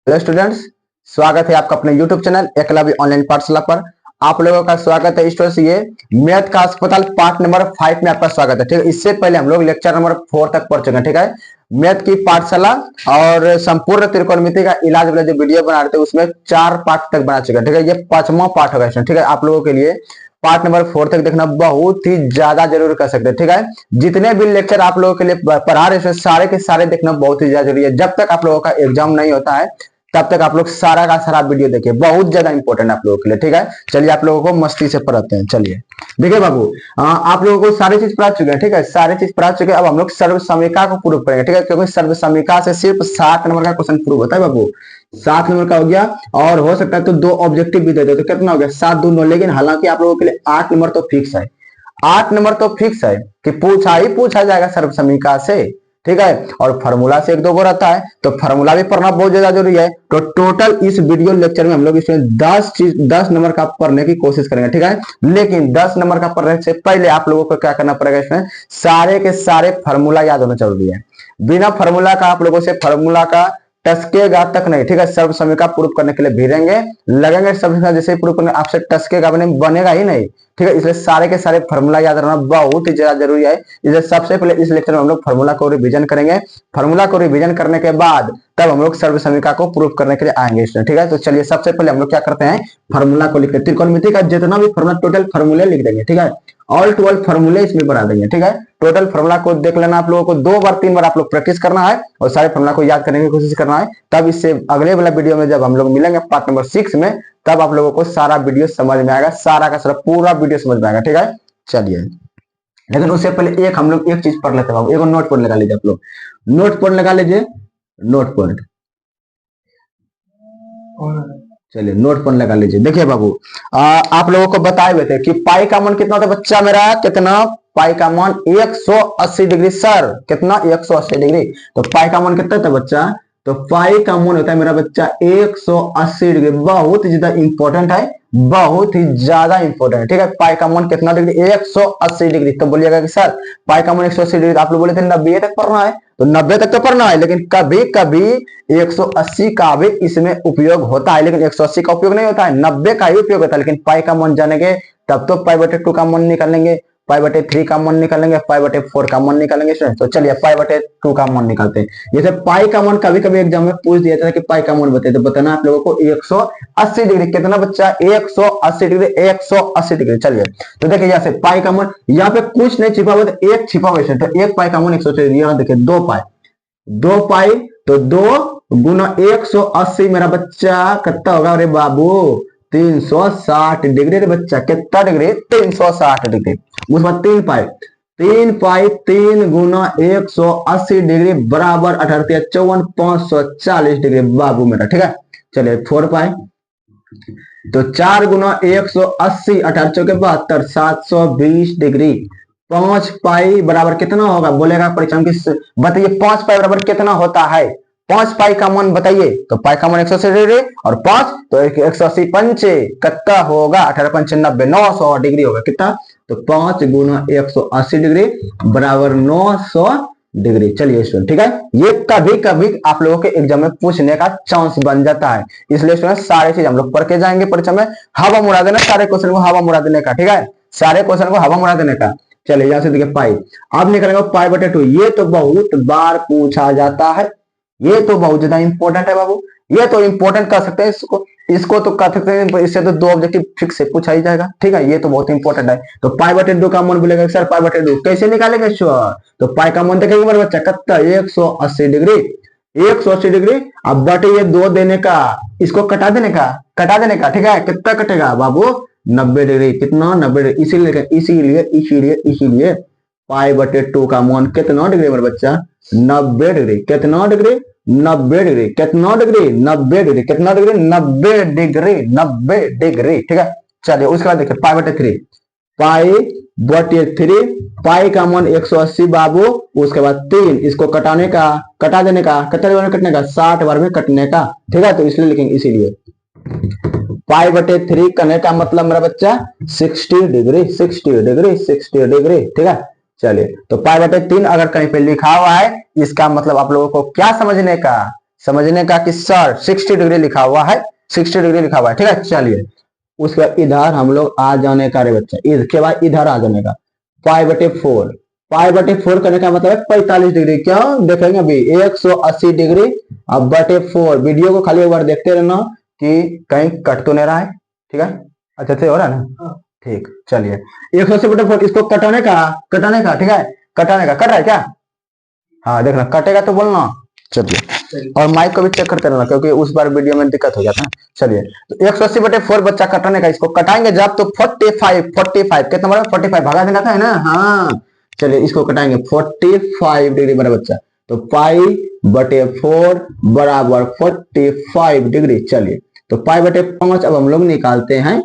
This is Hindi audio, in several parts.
हेलो स्टूडेंट्स, स्वागत है आपका अपने यूट्यूब चैनल एकलव्य ऑनलाइन पाठशाला पर। आप लोगों का स्वागत है। स्टूडेंट्स, ये मैथ का अस्पताल पार्ट नंबर 5 में आपका स्वागत है। ठीक है, इससे पहले हम लोग लेक्चर नंबर 4 तक पढ़ चुके हैं। ठीक है, मैथ की पाठशाला और संपूर्ण त्रिकोणमिति का इलाज वाला जो वीडियो बना रहे थे उसमें 4 पार्ट तक बना चुके हैं। ठीक है, ये 5वां पार्ट होगा। ठीक है, आप लोगों के लिए पार्ट नंबर 4 तक देखना बहुत ही ज्यादा जरूर कर सकते हैं। ठीक है, जितने भी लेक्चर आप लोगों के लिए पढ़ा रहे हैं सारे के सारे देखना बहुत ही ज्यादा जरूरी है। जब तक आप लोगों का एग्जाम नहीं होता है तब तक आप लोग सारा का सारा वीडियो देखिए, बहुत ज्यादा इंपॉर्टेंट है आप लोगों के लिए। ठीक है, चलिए आप लोगों को मस्ती से पढ़ाते हैं। चलिए देखिए बाबू, आप लोगों को सारी चीज पढ़ा चुके हैं। ठीक है, सारी चीज पढ़ा चुके हैं। अब हम लोग सर्व समीका को प्रूव करेंगे। ठीक है, क्योंकि सर्व समीका से सिर्फ 7 नंबर का क्वेश्चन प्रूव होता है बाबू। 7 नंबर का हो गया और हो सकता है तो 2 ऑब्जेक्टिव भी दे दे तो कितना हो गया 7 2 9। लेकिन हालांकि आप लोगों के लिए 8 नंबर तो फिक्स है। 8 नंबर तो फिक्स है कि पूछा ही पूछा जाएगा सर्व समीका से। ठीक है, और फार्मूला से 1-2 गो रहता है तो फार्मूला भी पढ़ना बहुत ज्यादा जरूरी है। तो टोटल इस वीडियो लेक्चर में हम लोग इसमें 10 नंबर का पढ़ने की कोशिश करेंगे। ठीक है, लेकिन 10 नंबर का पढ़ने से पहले आप लोगों को क्या करना पड़ेगा, इसमें सारे के सारे फार्मूला याद होना जरूरी है। बिना फार्मूला का आप लोगों से फार्मूला का टसकेगा तक नहीं। ठीक है, सर्व समीका प्रूफ करने के लिए भिड़ेंगे लगेंगे, सर्व जैसे प्रूफ करने आपसे टसकेगा बनेगा ही नहीं। ठीक है, इसलिए सारे के सारे फार्मूला याद रखना बहुत ही ज्यादा जरूरी है। इसलिए सबसे पहले इस लेक्चर में हम लोग फार्मूला को रिवीजन करेंगे। फार्मूला को रिवीजन करने के बाद तब हम लोग सर्व समीका को प्रूफ करने के लिए आएंगे। ठीक है, तो चलिए सबसे पहले हम लोग क्या करते हैं, फार्मूला को लिखते हैं। त्रिकोणमिति का जितना भी फार्मूला टोटल फार्मूले लिख देंगे। ठीक है, ऑल टू ऑल फार्मूले इसमें बना देंगे। ठीक है, टोटल फार्मूला को देख लेना, आप लोगों को 2 बार 3 बार आप लोग प्रैक्टिस करना है और सारे फार्मूला को याद करने की कोशिश करना है। तब इससे अगले वाला वीडियो में जब हम लोग मिलेंगे पार्ट नंबर 6 में, तब आप लोगों को सारा वीडियो समझ में आएगा, सारा का सारा पूरा वीडियो समझ में आएगा। ठीक है, चलिए लेकिन उससे पहले हम लोग एक चीज पढ़ लेते हैं। एक नोट पॉइंट लगा लीजिए, आप लोग नोट पॉइंट लगा लीजिए, नोट पॉइंट। चलिए नोट पॉइंट लगा लीजिए। देखिए बाबू, आप लोगों को बताए हुए थे कि पाई का मान कितना था बच्चा मेरा, कितना पाई का मान 180 डिग्री। सर कितना 180 डिग्री, तो पाई का मान कितना था बच्चा, तो पाई का मान होता है मेरा बच्चा 180 डिग्री। बहुत ज्यादा इंपॉर्टेंट है, बहुत ही ज्यादा इंपॉर्टेंट है। ठीक है, पाई का मान कितना डिग्री, 180 डिग्री। तो बोलिएगा कि सर पाई का मान 180 डिग्री, आप लोग बोले थे 90 तक पढ़ना है, तो 90 तक तो पढ़ना है, लेकिन कभी कभी 180 का भी इसमें उपयोग होता है, लेकिन 180 का उपयोग नहीं होता है, 90 का ही उपयोग होता है। लेकिन पाई का मान जानेंगे तब तो पाई बटे 2 का मान निकालेंगे, पाई बटे 3 का मान निकालेंगे, पाई बटे 4 का मान निकालेंगे। तो चलिए पाई बटे 2 का मान निकालते हैं। जैसे पाई का मान कभी कभी एग्जाम में पूछ दिया था कि पाई का मान बताइए, तो बताना आप लोगों को 180 डिग्री। कितना बच्चा 180 डिग्री, 180 डिग्री। चलिए तो देखिए यहाँ से पाई का मान, यहाँ पे कुछ नहीं छिपा हुआ, तो एक छिपा हुआ है, तो एक पाई का मान 180 डिग्री। यहाँ देखिए 2 पाई, 2 पाई तो 2 गुना 180 मेरा बच्चा कितना होगा, अरे बाबू 360 डिग्री। रे बच्चा कितना डिग्री, 360 डिग्री। उसके बाद 3 पाई, 3 पाई 3 गुना 180 डिग्री बराबर 18 54 540 डिग्री बाबू मेरा। ठीक है, चलिए 4 पाई, तो 4 गुना 180 18 चौके 72 720 डिग्री। 5 पाई बराबर कितना होगा, बोलेगा परीक्षा में, बताइए 5 पाई बराबर कितना होता है। 5 पाई का मान बताइए, तो पाई का मान 180 डिग्री और 5 तो 180 पंचे कितना होगा, 18 पंचे 90, 900 डिग्री होगा। कितना, तो 5 गुना 180 डिग्री बराबर 900 डिग्री। चलिए स्टूडेंट, ठीक है, ये कभी कभी आप लोगों के एग्जाम में पूछने का चांस बन जाता है, इसलिए स्टूडेंट सारे चीज हम लोग पढ़ के जाएंगे परीक्षा में। हवा मुड़ा देना, सारे क्वेश्चन को हवा मुड़ा देने का। ठीक है, सारे क्वेश्चन को हवा मुड़ा देने का। चलिए यहाँ से देखिए पाई, अब निकलेगा पाई बटे 2। ये तो बहुत बार पूछा जाता है, ये तो बहुत ज्यादा इंपॉर्टेंट है बाबू, ये तो इंपॉर्टेंट कर सकते हैं इसको तो कर सकते हैं, इससे तो 2 ऑब्जेक्टिव फिक्स से पूछा ही जाएगा। ठीक है, ये तो बहुत इंपॉर्टेंट है। तो पाई बटे 2 का मान बोलेगा सर पाई बटे 2 कैसे निकालेंगे सर, तो पाई का मान देखेंगे मेरे बच्चा कितना 180 डिग्री, 180 डिग्री। अब बटे ये 2 देने का, इसको कटा देने का। ठीक है, कितना कटेगा बाबू 90 डिग्री। कितना 90 डिग्री, इसीलिए पाई बटे 2 का मान कितना डिग्री मेरे बच्चा 90 डिग्री। कितना डिग्री 90 डिग्री। कितना डिग्री 90 डिग्री। कितना डिग्री 90 डिग्री, 90 डिग्री। ठीक है, चलिए उसके बाद देखिए पाई बटे 3, पाई बटे 3, पाई का मान 180 बाबू। उसके बाद 3, इसको कटाने का, कटा देने का, कितने बार में कटने का 60 बार में कटने का। ठीक है, तो इसलिए लिखेंगे, इसीलिए पाई बटे 3 करने का मतलब मेरा बच्चा 60 डिग्री, 60 डिग्री, 60 डिग्री। ठीक है, चलिए तो पाई बटे 3 अगर कहीं पे लिखा हुआ है, इसका मतलब आप लोगों को क्या समझने का, समझने का कि सर 60 डिग्री लिखा हुआ है, 60 डिग्री लिखा हुआ है, ठीक है। चलिए उसके बाद इधर हम लोग आ जाने का रे बच्चा, इसके बाद इधर आ जाने का पाई बटे 4, पाई बटे 4 करने का मतलब है 45 डिग्री। क्यों देखेंगे अभी 180 डिग्री अब बटे 4। वीडियो को खाली एक बार देखते रहना कि कहीं कट तो नहीं रहा है, ठीक है। अच्छा से हो रहा है ना, ठीक। चलिए 180 बटे 4 इसको कटाने का ठीक है, कटाने का। कट रहा है क्या? हाँ देखना, कटेगा तो बोलना। चलिए और माइक को भी चेक करते रहना क्योंकि उस बार वीडियो में दिक्कत हो जाता है। चलिए तो 180 बटे 4 बच्चा कटाने का, इसको कटाएंगे जब तो 45 कितना बड़ा 45 भागा देना था है ना। हाँ चलिए इसको कटाएंगे 45 डिग्री बड़ा बच्चा, तो पाई बटे 4 बराबर 45 डिग्री। चलिए तो पाई बटे 5 अब हम लोग निकालते हैं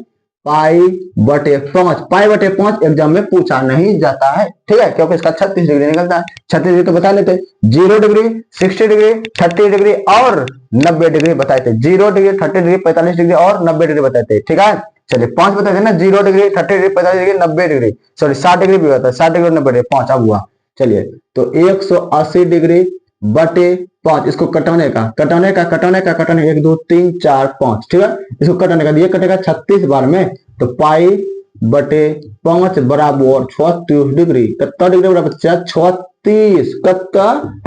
पाई बटे 5। पाई बटे 5 एग्जाम में पूछा नहीं जाता है, ठीक है, क्योंकि इसका 36 डिग्री निकलता है। 36 डिग्री तो बता लेते, 0 डिग्री, 60 डिग्री, 30 डिग्री और 90 डिग्री बताए थे। 0 डिग्री, 30 डिग्री, 45 डिग्री और 90 डिग्री बताए थे, ठीक है। चलिए 5 बताए थे ना, 0 degree, 30 degree, 45 degree, 90 degree, sorry 60 degree भी होता है, 60 डिग्री 90 डिग्री, 5 अब हुआ। चलिए तो 180 डिग्री बटे 5, इसको कटाने का 1 2 3 4 5, ठीक है। इसको कटाने का, ये कटेगा 36 बार में, तो पाई बटे 5 बराबर 36 डिग्री। कितना डिग्री बराबर बच्चा 36, कितना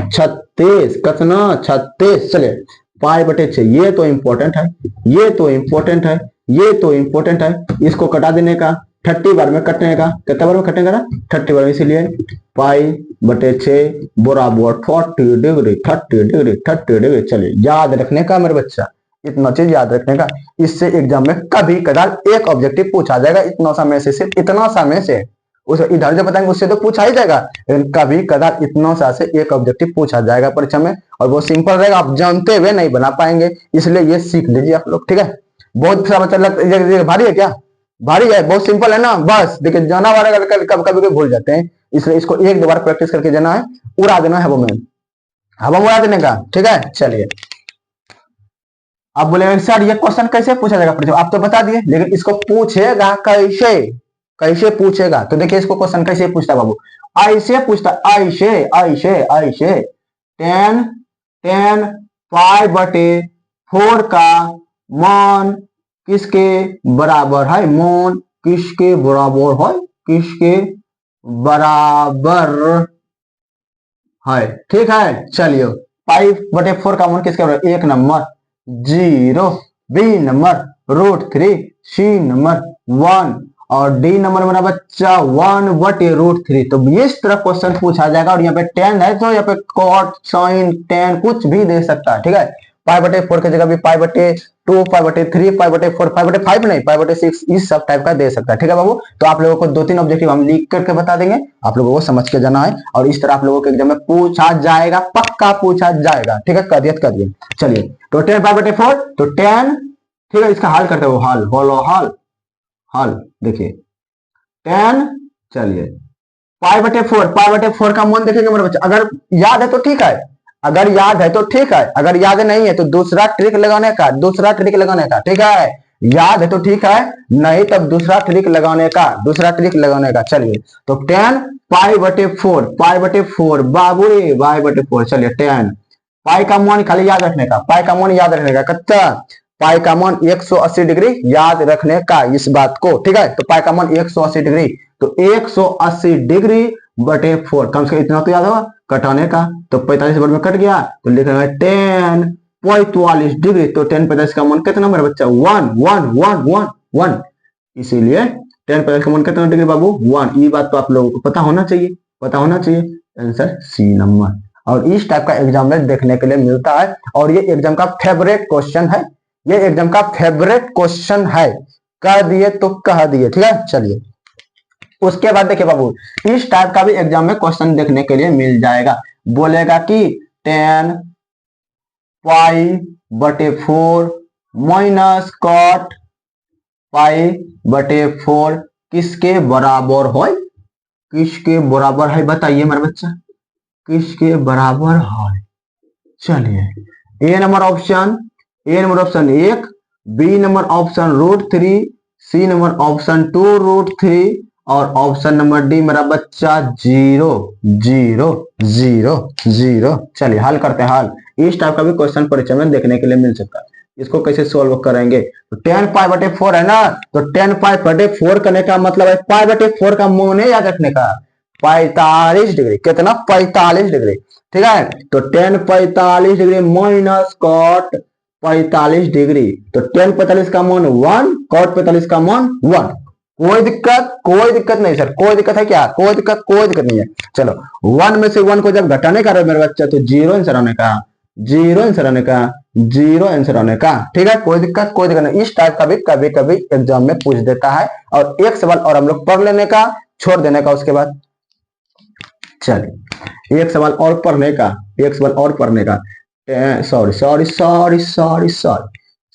36, कितना 36। चलिए पाई बटे 6, ये तो इंपॉर्टेंट है, ये तो इंपॉर्टेंट है, ये तो इंपॉर्टेंट है। इसको कटा देने का 30 बार में कटने का, कितना बार में कटेगा ना 30 बार में, इसीलिए पाई बटे 6 बराबर 30 डिग्री, 30 डिग्री, 30 डिग्री। चलिए याद रखने का मेरे बच्चा, इतना चीज याद रखने का। इससे एग्जाम में कभी कदार एक ऑब्जेक्टिव पूछा जाएगा, इतना समय से, सिर्फ इतना समय से। उस इधर जो बताएंगे उससे तो पूछा ही जाएगा, लेकिन कभी कदार इतना सा से एक ऑब्जेक्टिव पूछा जाएगा परीक्षा में, और वो सिंपल रहेगा, आप जानते हुए नहीं बना पाएंगे, इसलिए ये सीख लीजिए आप लोग, ठीक है। बहुत सारा बच्चा लगता भारी है क्या? भारी है, बहुत सिंपल है ना, बस देखिए जाना वाला कभी भूल जाते हैं, इसलिए इसको एक दो बार प्रैक्टिस करके जाना है, उड़ा देना है, वो में हवा उड़ा देने का, ठीक है। चलिए आप बोलेंगे सर ये क्वेश्चन कैसे पूछा जाएगा परीक्षा, आप तो बता दिए, लेकिन इसको पूछेगा कैसे, कैसे पूछेगा? तो देखिए इसको क्वेश्चन कैसे पूछता बाबू, ऐसे पूछता, ऐसे ऐसे ऐसे 10 पाई बटे 4 का मान किसके बराबर है, मान किसके बराबर है, किसके बराबर है, ठीक है। चलिए पाई बटे 4 का मान किसके बराबर, 1 number 0, B number √3, C number 1 और डी नंबर मेरा बच्चा 1 बटे √3। तो इस तरह क्वेश्चन पूछा जाएगा, और यहाँ पे 10 है तो यहाँ पे कॉट साइन 10 कुछ भी दे सकता है, ठीक है। पाई बटे 4 की जगह भी पाई बटे 2, पाई बटे 3, पाई बटे 4, पाई बटे 5 नहीं, पाई बटे 6, इस सब टाइप का दे सकता है, ठीक है बाबू। तो आप लोगों को 2-3 ऑब्जेक्टिव हम लिख करके बता देंगे, आप लोगों को समझ के जाना है, और इस तरह आप लोगों के एग्जाम में पूछा जाएगा, पक्का पूछा जाएगा, ठीक है। कर दिए। चलिए तो 10 पाई बटे 4 तो 10, ठीक है। इसका हल करते हो, हल बोलो, हल देखिए 10। चलिए पाई बटे 4 का मान देखेंगे मेरे बच्चे, अगर याद है तो ठीक है, अगर याद है तो ठीक है, अगर याद नहीं है तो दूसरा ट्रिक लगाने का, ठीक है। याद है तो ठीक है, नहीं तब दूसरा ट्रिक लगाने का, चलिए तो 10 पाई बटे 4 बाबू रे, पाई बटे 4। चलिए 10 पाई का मान खाली याद रखने का, पाई का मान याद रखने का, कितना पाई का मान 180 डिग्री याद रखने का, इस बात को, ठीक है। तो पाई का मान 180 डिग्री, तो 180 डिग्री बटे 4, कम से कम इतना तो याद होगा, कटाने का तो 45 बार में कट गया, तो लिखेंगे 10 45 डिग्री, तो 10 45 का मान कितना मेरा बच्चा 1, इसीलिए 10 45 का मान कितना डिग्री बाबू 1। ये बात तो आप लोगों को पता होना चाहिए, आंसर सी नंबर। और इस टाइप का एग्जाम में देखने के लिए मिलता है, और ये एग्जाम का फेवरेट क्वेश्चन है, कह दिए तो कह दिए, ठीक है। चलिए उसके बाद देखिए बाबू, इस टाइप का भी एग्जाम में क्वेश्चन देखने के लिए मिल जाएगा, बोलेगा कि 10 पाई बटे 4 माइनस कॉट पाई बटे 4 किसके बराबर है, बताइए मेरा बच्चा, किसके बराबर है। चलिए A number option 1, B number option √3, C number option 2 √3 और ऑप्शन नंबर डी मेरा बच्चा 0 0 0 0। चलिए हल करते हैं हल। इस टाइप का भी क्वेश्चन परीक्षा में देखने के लिए मिल सकता है। इसको कैसे सोल्व करेंगे? तो 10 π/4 है ना, तो 10 π/4 करने का मतलब है π/4 का मान याद रखने का 45 डिग्री। कितना? 45 डिग्री। ठीक है, तो 10 45 डिग्री माइनस कॉट 45 डिग्री, तो 10 45 का मान 1, कॉट 45 का मान 1। कोई दिक्कत? कोई दिक्कत नहीं सर, कोई दिक्कत है क्या? कोई दिक्कत नहीं है। चलो 1 में से 1 को जब घटाने का रहे मेरे बच्चा, तो 0 आंसर आने का, 0 आंसर आने का, 0 आंसर आने का। ठीक है, कोई दिक्कत नहीं। इस टाइप का भी कभी कभी एग्जाम में पूछ देता है। और एक सवाल और हम लोग पढ़ लेने का, छोड़ देने का उसके बाद। चलिए एक सवाल और पढ़ने का, एक सवाल और पढ़ने का। सॉरी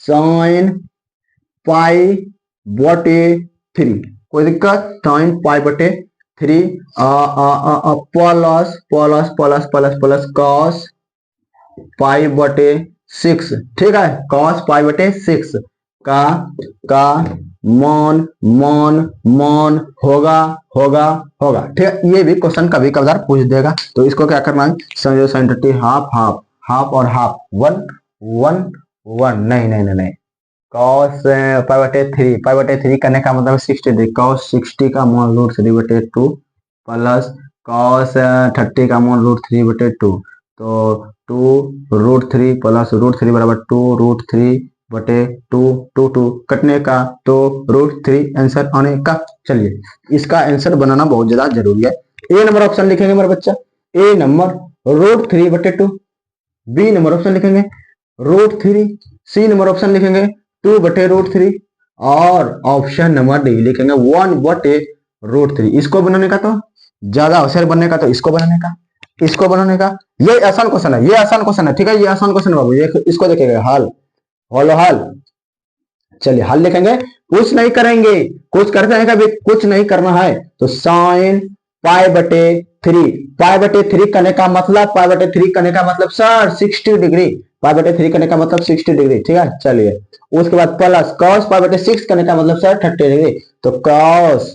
साइन π/3, कोई दिक्कत? Sine π/3 plus plus plus plus plus cos π/6। ठीक है, कॉस π/6 का मान मान मान होगा होगा होगा। ठीक है, ये भी क्वेश्चन कभी कभार पूछ देगा। तो इसको क्या करना है? समझो साइन 30 हाफ हाफ हाफ और हाफ 1 1 1। नहीं, cos π/3 करने का मतलब 60 डिग्री। cos 60 का मान √3/2 प्लस cos 30 का मान √3/2, तो 2√3 प्लस √3 बराबर 2√3/2 2 कटने का, तो √3 आंसर आने का। चलिए इसका आंसर बनाना बहुत ज्यादा जरूरी है। ए नंबर ऑप्शन लिखेंगे मेरा बच्चा, ए नंबर √3/2, बी नंबर ऑप्शन लिखेंगे √3, सी नंबर ऑप्शन लिखेंगे 2/√3 और ऑप्शन नंबर डी लिखेंगे 1/√3। इसको बनाने का तो ज्यादा होशियार बनने का, तो इसको बनाने का, इसको बनाने का। ये आसान क्वेश्चन है, ये आसान क्वेश्चन है। ठीक है, ये आसान क्वेश्चन है बाबू, ये इसको देखेगा हल हल। चलिए हल लिखेंगे, कुछ नहीं करेंगे, कुछ करते हैं कभी, कुछ नहीं करना है। तो साइन π/3 करने का मतलब, π/3 करने का मतलब सर 60 डिग्री, π/3 करने का मतलब 60 डिग्री। ठीक है, चलिए उसके बाद प्लस cos π/6 करने का मतलब सर 30 डिग्री, तो cos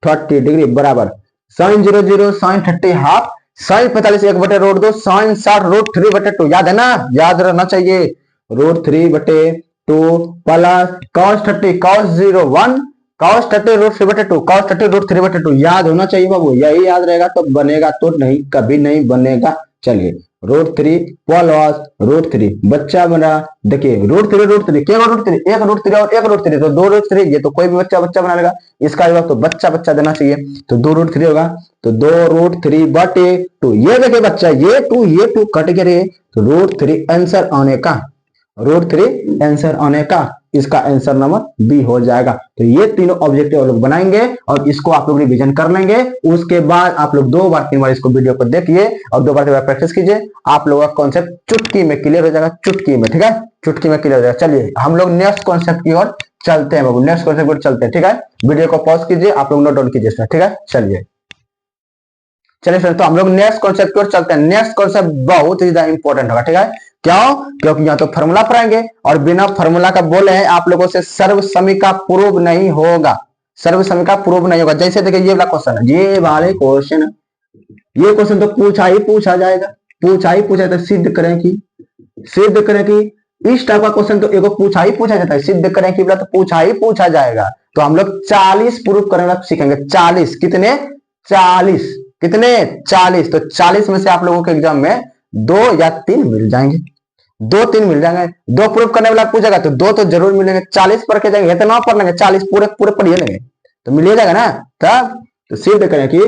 30 डिग्री बराबर sine 0 0 sine 30 half, sine 45 1/√2 sine 60 √3/2। याद है ना, याद रहना चाहिए, √3/2 plus cos 30 cos 0 1 cos 30 √3/2 cos 30 √3/2। याद होना चाहिए बाबू, यही याद रहेगा तो बनेगा, तो नहीं कभी नहीं बनेगा। चलिए √3 प्लस √3 बच्चा बना, देखिए √3 क्या √3 एक √3 और एक √3, तो 2 √3। ये तो कोई भी बच्चा बना लेगा, इसका जवाब तो बच्चा देना चाहिए, तो 2 √3 होगा, तो 2√3/2। ये देखिए बच्चा, ये 2 कट के रहे, तो √3 आंसर आने का, √3 आंसर आने का। इसका आंसर नंबर बी हो जाएगा। तो ये तीनों ऑब्जेक्टिव लोग बनाएंगे और इसको आप लोग रिवीजन कर लेंगे। उसके बाद आप लोग 2 बार 3 बार इसको वीडियो को देखिए और 2 बार 3 बार प्रैक्टिस कीजिए। आप लोगों का कॉन्सेप्ट चुटकी में क्लियर हो जाएगा, चुटकी में। ठीक है, चुटकी में क्लियर हो जाएगा। चलिए हम लोग नेक्स्ट कॉन्सेप्ट की ओर चलते हैं बाबू, नेक्स्ट कॉन्सेप्ट की ओर चलते हैं। ठीक है, वीडियो को पॉज कीजिए, आप लोग नोट डाउन कीजिए। ठीक है, चलिए तो हम लोग नेक्स्ट कॉन्सेप्ट की ओर चलते हैं। नेक्स्ट कॉन्सेप्ट बहुत ही ज्यादा इंपॉर्टेंट होगा। ठीक है, क्यों? क्योंकि यहाँ तो फॉर्मूला पढ़ाएंगे और बिना फॉर्मूला का बोले हैं आप लोगों से सर्वसमीका प्रूव नहीं होगा, सर्वसमीका प्रूव नहीं होगा। जैसे देखिए ये वाला क्वेश्चन है, ये वाले क्वेश्चन, ये क्वेश्चन तो पूछा ही पूछा जाएगा, सिद्ध करें कि इस टाइप का क्वेश्चन तो एगो पूछा ही पूछा जाता है, सिद्ध करें कि तो पूछा ही पूछा जाएगा। तो हम लोग 40 प्रूफ करना सीखेंगे। 40 कितने? 40 कितने? 40। तो 40 में से आप लोगों के एग्जाम में 2 या 3 मिल जाएंगे, 2-3 मिल जाएंगे। 2 प्रूफ करने वाला पूछेगा तो 2 तो जरूर मिलेंगे। 40 पढ़ के जाएंगे, इतना पढ़ लेंगे, 40 पूरे पढ़िए लेंगे तो मिल जाएगा ना। तब तो सिद्ध करें कि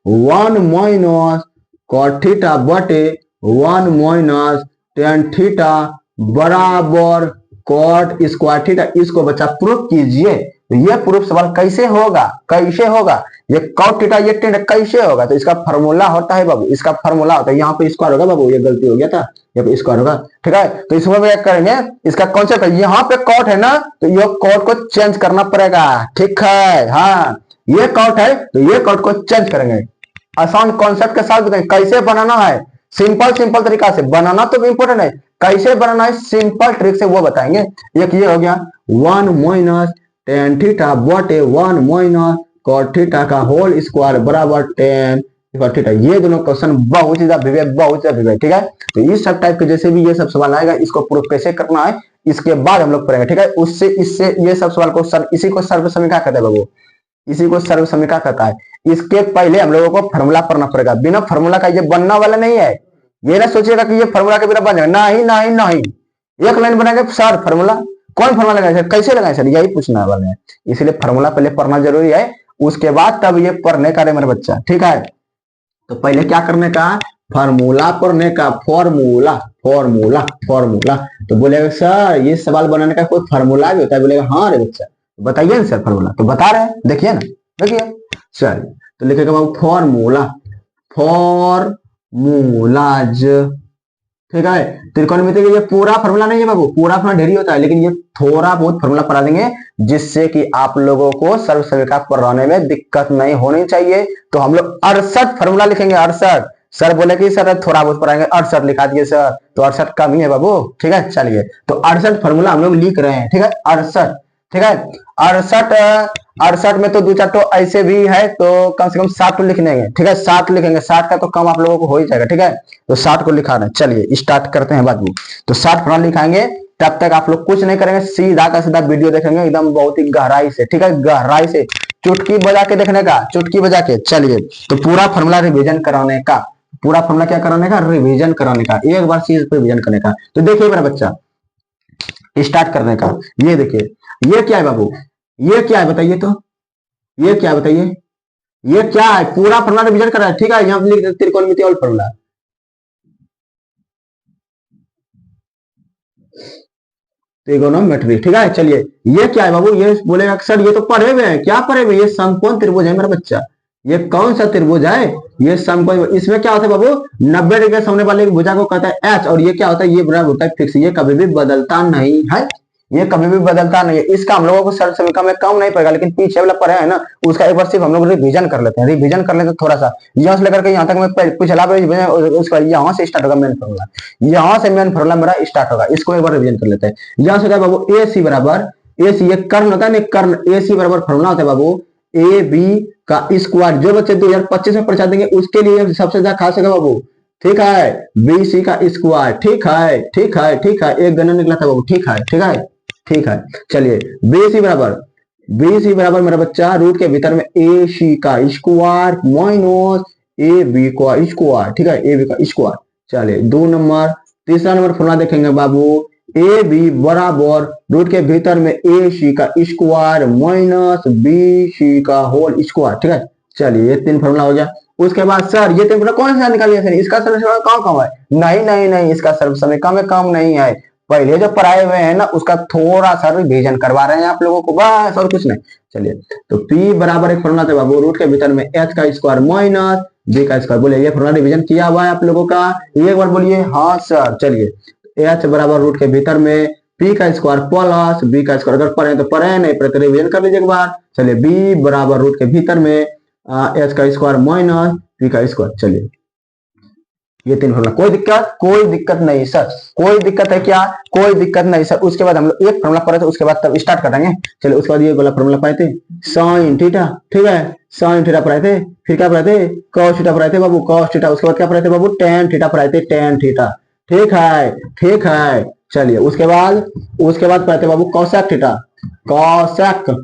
1 माइनस cot थीटा बटे 1 माइनस tan थीटा बराबर cot स्क्वायर थीटा। इसको बच्चा प्रूफ कीजिए। तो ये प्रूफ सवाल कैसे होगा? ये cot थीटा ये tan कैसे होगा? तो इसका फार्मूला होता है बाबू, इसका फार्मूला होता है, यहाँ पे स्क्वायर होगा बाबू, ये गलती हो गया था, यहाँ पे स्क्वायर होगा। ठीक है, तो इसमें क्या करेंगे, इसका कॉन्सेप्ट है, यहाँ पे cot है ना, तो ये cot को चेंज करना पड़ेगा। ठीक है, हाँ ये cot है तो ये cot को चेंज करेंगे। आसान कॉन्सेप्ट के साथ बताएंगे कैसे बनाना है, सिंपल तरीका से बनाना तो इंपॉर्टेंट है, कैसे बनाना है सिंपल ट्रिक से वो बताएंगे। एक ये हो गया 1 माइनस टेन थीटा बटे 1 माइनस कॉट थीटा का होल स्क्वायर बराबर टेन थीटा। ये दोनों क्वेश्चन बहुत ही ज्यादा विवेक, बहुत ज्यादा विवेक, ठीक है। तो इस सब टाइप के जैसे भी ये सब सवाल आएगा, इसको प्रूफ कैसे करना है इसके बाद हम लोग पढ़ेंगे, ठीक है। उससे इससे ये सब सवाल को सर इसी को सर्व समीकरण कहते हैं बाबू, इसी को सर्व समीकरण कहता है। इसके पहले हम लोगों को फॉर्मूला पढ़ना पड़ेगा, बिना फॉर्मूला का ये बनना वाला नहीं है। ये ना सोचिएगा कि ये फॉर्मूला के बिना बन जाएगा, नहीं नहीं नहीं। एक लाइन बनाएंगे सर फॉर्मूला, कौन फॉर्मूला लगाए सर, कैसे लगाए सर, यही पूछना वाले हैं। इसलिए फॉर्मूला पहले पढ़ना जरूरी है, उसके बाद तब ये पढ़ने का रे मेरे बच्चा, ठीक है। तो पहले क्या करने का, फार्मूला पढ़ने का, फॉर्मूला फॉर्मूला फॉर्मूला। तो बोलेगा सर ये सवाल बनाने का कोई फार्मूला भी होता है, बोलेगा हाँ रे बच्चा बताइए ना सर फार्मूला। तो बता रहे हैं, देखिए ना, देखिए चल। तो लिखेगा बाबू फॉर्मूला, फॉर्मूलाज, ठीक है। त्रिकोणमिति का ये पूरा फार्मूला नहीं है बाबू, पूरा फार्मूला ढेरी होता है, लेकिन ये थोड़ा बहुत फार्मूला पढ़ा देंगे जिससे कि आप लोगों को सर्व समीकरण पढ़ाने में दिक्कत नहीं होनी चाहिए। तो हम लोग 68 फार्मूला लिखेंगे, 68। सर बोले कि सर थोड़ा बहुत पढ़ाएंगे, 68 लिखा दिए सर, तो 68 कम ही है बाबू, ठीक है। चलिए तो 68 फार्मूला हम लोग लिख रहे हैं, ठीक है, 68, ठीक है। 68 में तो दो चार तो ऐसे भी है, तो कम से कम 7 तो लिखने हैं, ठीक है, 7 लिखेंगे, 7 का तो कम आप लोगों को हो ही जाएगा, ठीक है। तो 60 को लिखा रहे हैं, चलिए स्टार्ट करते हैं बाद में। तो 60 फार्मूला लिखाएंगे, तब तक आप लोग कुछ नहीं करेंगे, सीधा का सीधा वीडियो देखेंगे एकदम बहुत ही गहराई से, ठीक है, गहराई से चुटकी बजा के देखने का, चुटकी बजा के। चलिए तो पूरा फार्मूला रिवीजन कराने का, पूरा फार्मूला क्या कराने का, रिवीजन कराने का, एक बार चीज पे रिवीजन करने का। तो देखिए मेरा बच्चा स्टार्ट करने का, ये देखिए ये क्या है बाबू, ये क्या है बताइए, तो ये क्या है बताइए, ये क्या है, पूरा फार्मूला रिवीजन कर रहा है, ठीक है। यहाँ लिख देते त्रिकोणमिति और फार्मूला, ट्रिगोनोमेट्री, ठीक है। चलिए ये क्या है बाबू, ये बोलेगा सर ये तो पढ़े हुए हैं, क्या पढ़े हुए, ये समकोण त्रिभुज है मेरा बच्चा, ये कौन सा त्रिभुज है, ये समकोण। इसमें क्या होता है बाबू, 90 डिग्री के सामने वाले भुजा को कहता है एच, और ये क्या होता है, ये बराबर होता है फिक्स, ये कभी भी बदलता नहीं है, ये कभी भी बदलता नहीं है। इसका हम लोगों को सर्व समीकरण में कम नहीं पड़ेगा, लेकिन पीछे वाला पढ़े है ना, उसका एक बार सिर्फ हम लोग रिवीजन कर लेते हैं, रिवीजन कर लेते हैं थोड़ा सा, यहाँ से लेकर के यहाँ तक मैं पिछला उसका यहाँ से स्टार्ट होगा मेन फॉर्मूला, यहाँ से मेन फॉर्मूला मेरा स्टार्ट होगा, इसको एक बार रिवीजन कर लेते हैं। यहाँ से बाबू ए सी बराबर, ए सी ये कर्ण होता है ना, कर्ण, ए सी बराबर फॉर्मूला होता है बाबू ए बी का स्क्वायर। जो बच्चे 2025 में पढ़ा देंगे उसके लिए सबसे ज्यादा खास है बाबू, ठीक है, बी सी का स्क्वायर, ठीक है, ठीक है, ठीक है, एक गणना निकला था बाबू, ठीक है, ठीक है, ठीक है। चलिए बी सी बराबर मेरा बच्चा रूट के भीतर में ए सी का स्क्वायर माइनस ए बी का स्क्वायर, ठीक है, ए बी का स्क्वायर। चलिए 2 नंबर, तीसरा नंबर फॉर्मूला देखेंगे बाबू, ए बी बराबर रूट के भीतर में ए सी का स्क्वायर माइनस बी सी का होल स्क्वायर, ठीक है। चलिए ये 3 फॉर्मूला हो गया। उसके बाद सर ये 3 फॉर्मूला कौन सा निकालिए सर, इसका सर्व समीकरण कौन कम है, नहीं नहीं नहीं, इसका सर्व समीकरण में कम नहीं है, पहले जो पढ़ाए हुए हैं ना उसका थोड़ा सा रिवीजन करवा रहे हैं आप लोगों को, बस और कुछ नहीं। चलिए तो P बराबर एक फॉर्मूला था बाबू, रूट के भीतर में h का स्क्वायर माइनस b का स्क्वायर। बोले ये फॉर्मूला रिवीजन किया हुआ है आप लोगों का, एक बार बोलिए हाँ सर। चलिए h बराबर रूट के भीतर में p का स्क्वायर प्लस b का स्क्वायर, अगर पढ़े तो पढ़े, नहीं पढ़े तो रिवीजन कर लीजिए एक बार। चलिए b बराबर रूट के भीतर में h का स्क्वायर माइनस b का स्क्वायर। चलिए ये 3 फॉर्मूला, कोई दिक्कत नहीं सर, कोई दिक्कत है क्या, कोई दिक्कत नहीं सर। उसके बाद हम लोग एक फॉर्मूला पढ़े थे, उसके बाद तब स्टार्ट करेंगे। चलिए उसके बाद ये वाला फॉर्मूला पढ़े थे साइन थीटा, ठीक है, साइन थीटा पढ़े थे, फिर क्या पढ़े थे, कॉस थीटा पढ़े थे बाबू, कॉस थीटा। उसके बाद क्या पढ़े थे बाबू, टेन थीटा पढ़े थे, टेन थीटा, ठीक है, ठीक है। चलिए उसके बाद पढ़े थे बाबू कॉसेक थीटा, कॉसेक